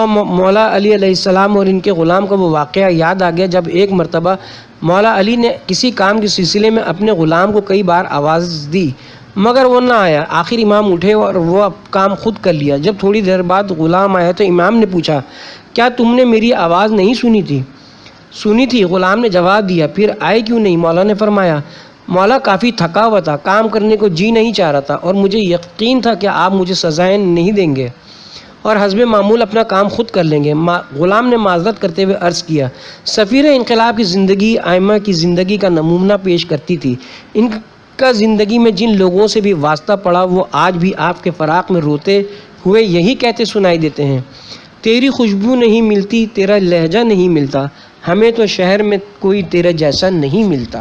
مولا علی علیہ السلام اور ان کے غلام کا وہ واقعہ یاد آ گیا جب ایک مرتبہ مولا علی نے کسی کام کے سلسلے میں اپنے غلام کو کئی بار آواز دی مگر وہ نہ آیا، آخر امام اٹھے اور وہ کام خود کر لیا۔ جب تھوڑی دیر بعد غلام آیا تو امام نے پوچھا کیا تم نے میری آواز نہیں سنی تھی؟ سنی تھی، غلام نے جواب دیا۔ پھر آئے کیوں نہیں؟ مولا نے فرمایا مولا کافی تھکا ہوا تھا، کام کرنے کو جی نہیں چاہ رہا تھا اور مجھے یقین تھا کہ آپ مجھے سزائیں نہیں دیں گے اور حسب معمول اپنا کام خود کر لیں گے۔ غلام نے معذرت کرتے ہوئے عرض کیا، سفیر انقلاب کی زندگی ائمہ کی زندگی کا نمونہ پیش کرتی تھی۔ ان کا زندگی میں جن لوگوں سے بھی واسطہ پڑا وہ آج بھی آپ کے فراق میں روتے ہوئے یہی کہتے سنائی دیتے ہیں، تیری خوشبو نہیں ملتی، تیرا لہجہ نہیں ملتا، ہمیں تو شہر میں کوئی تیرے جیسا نہیں ملتا۔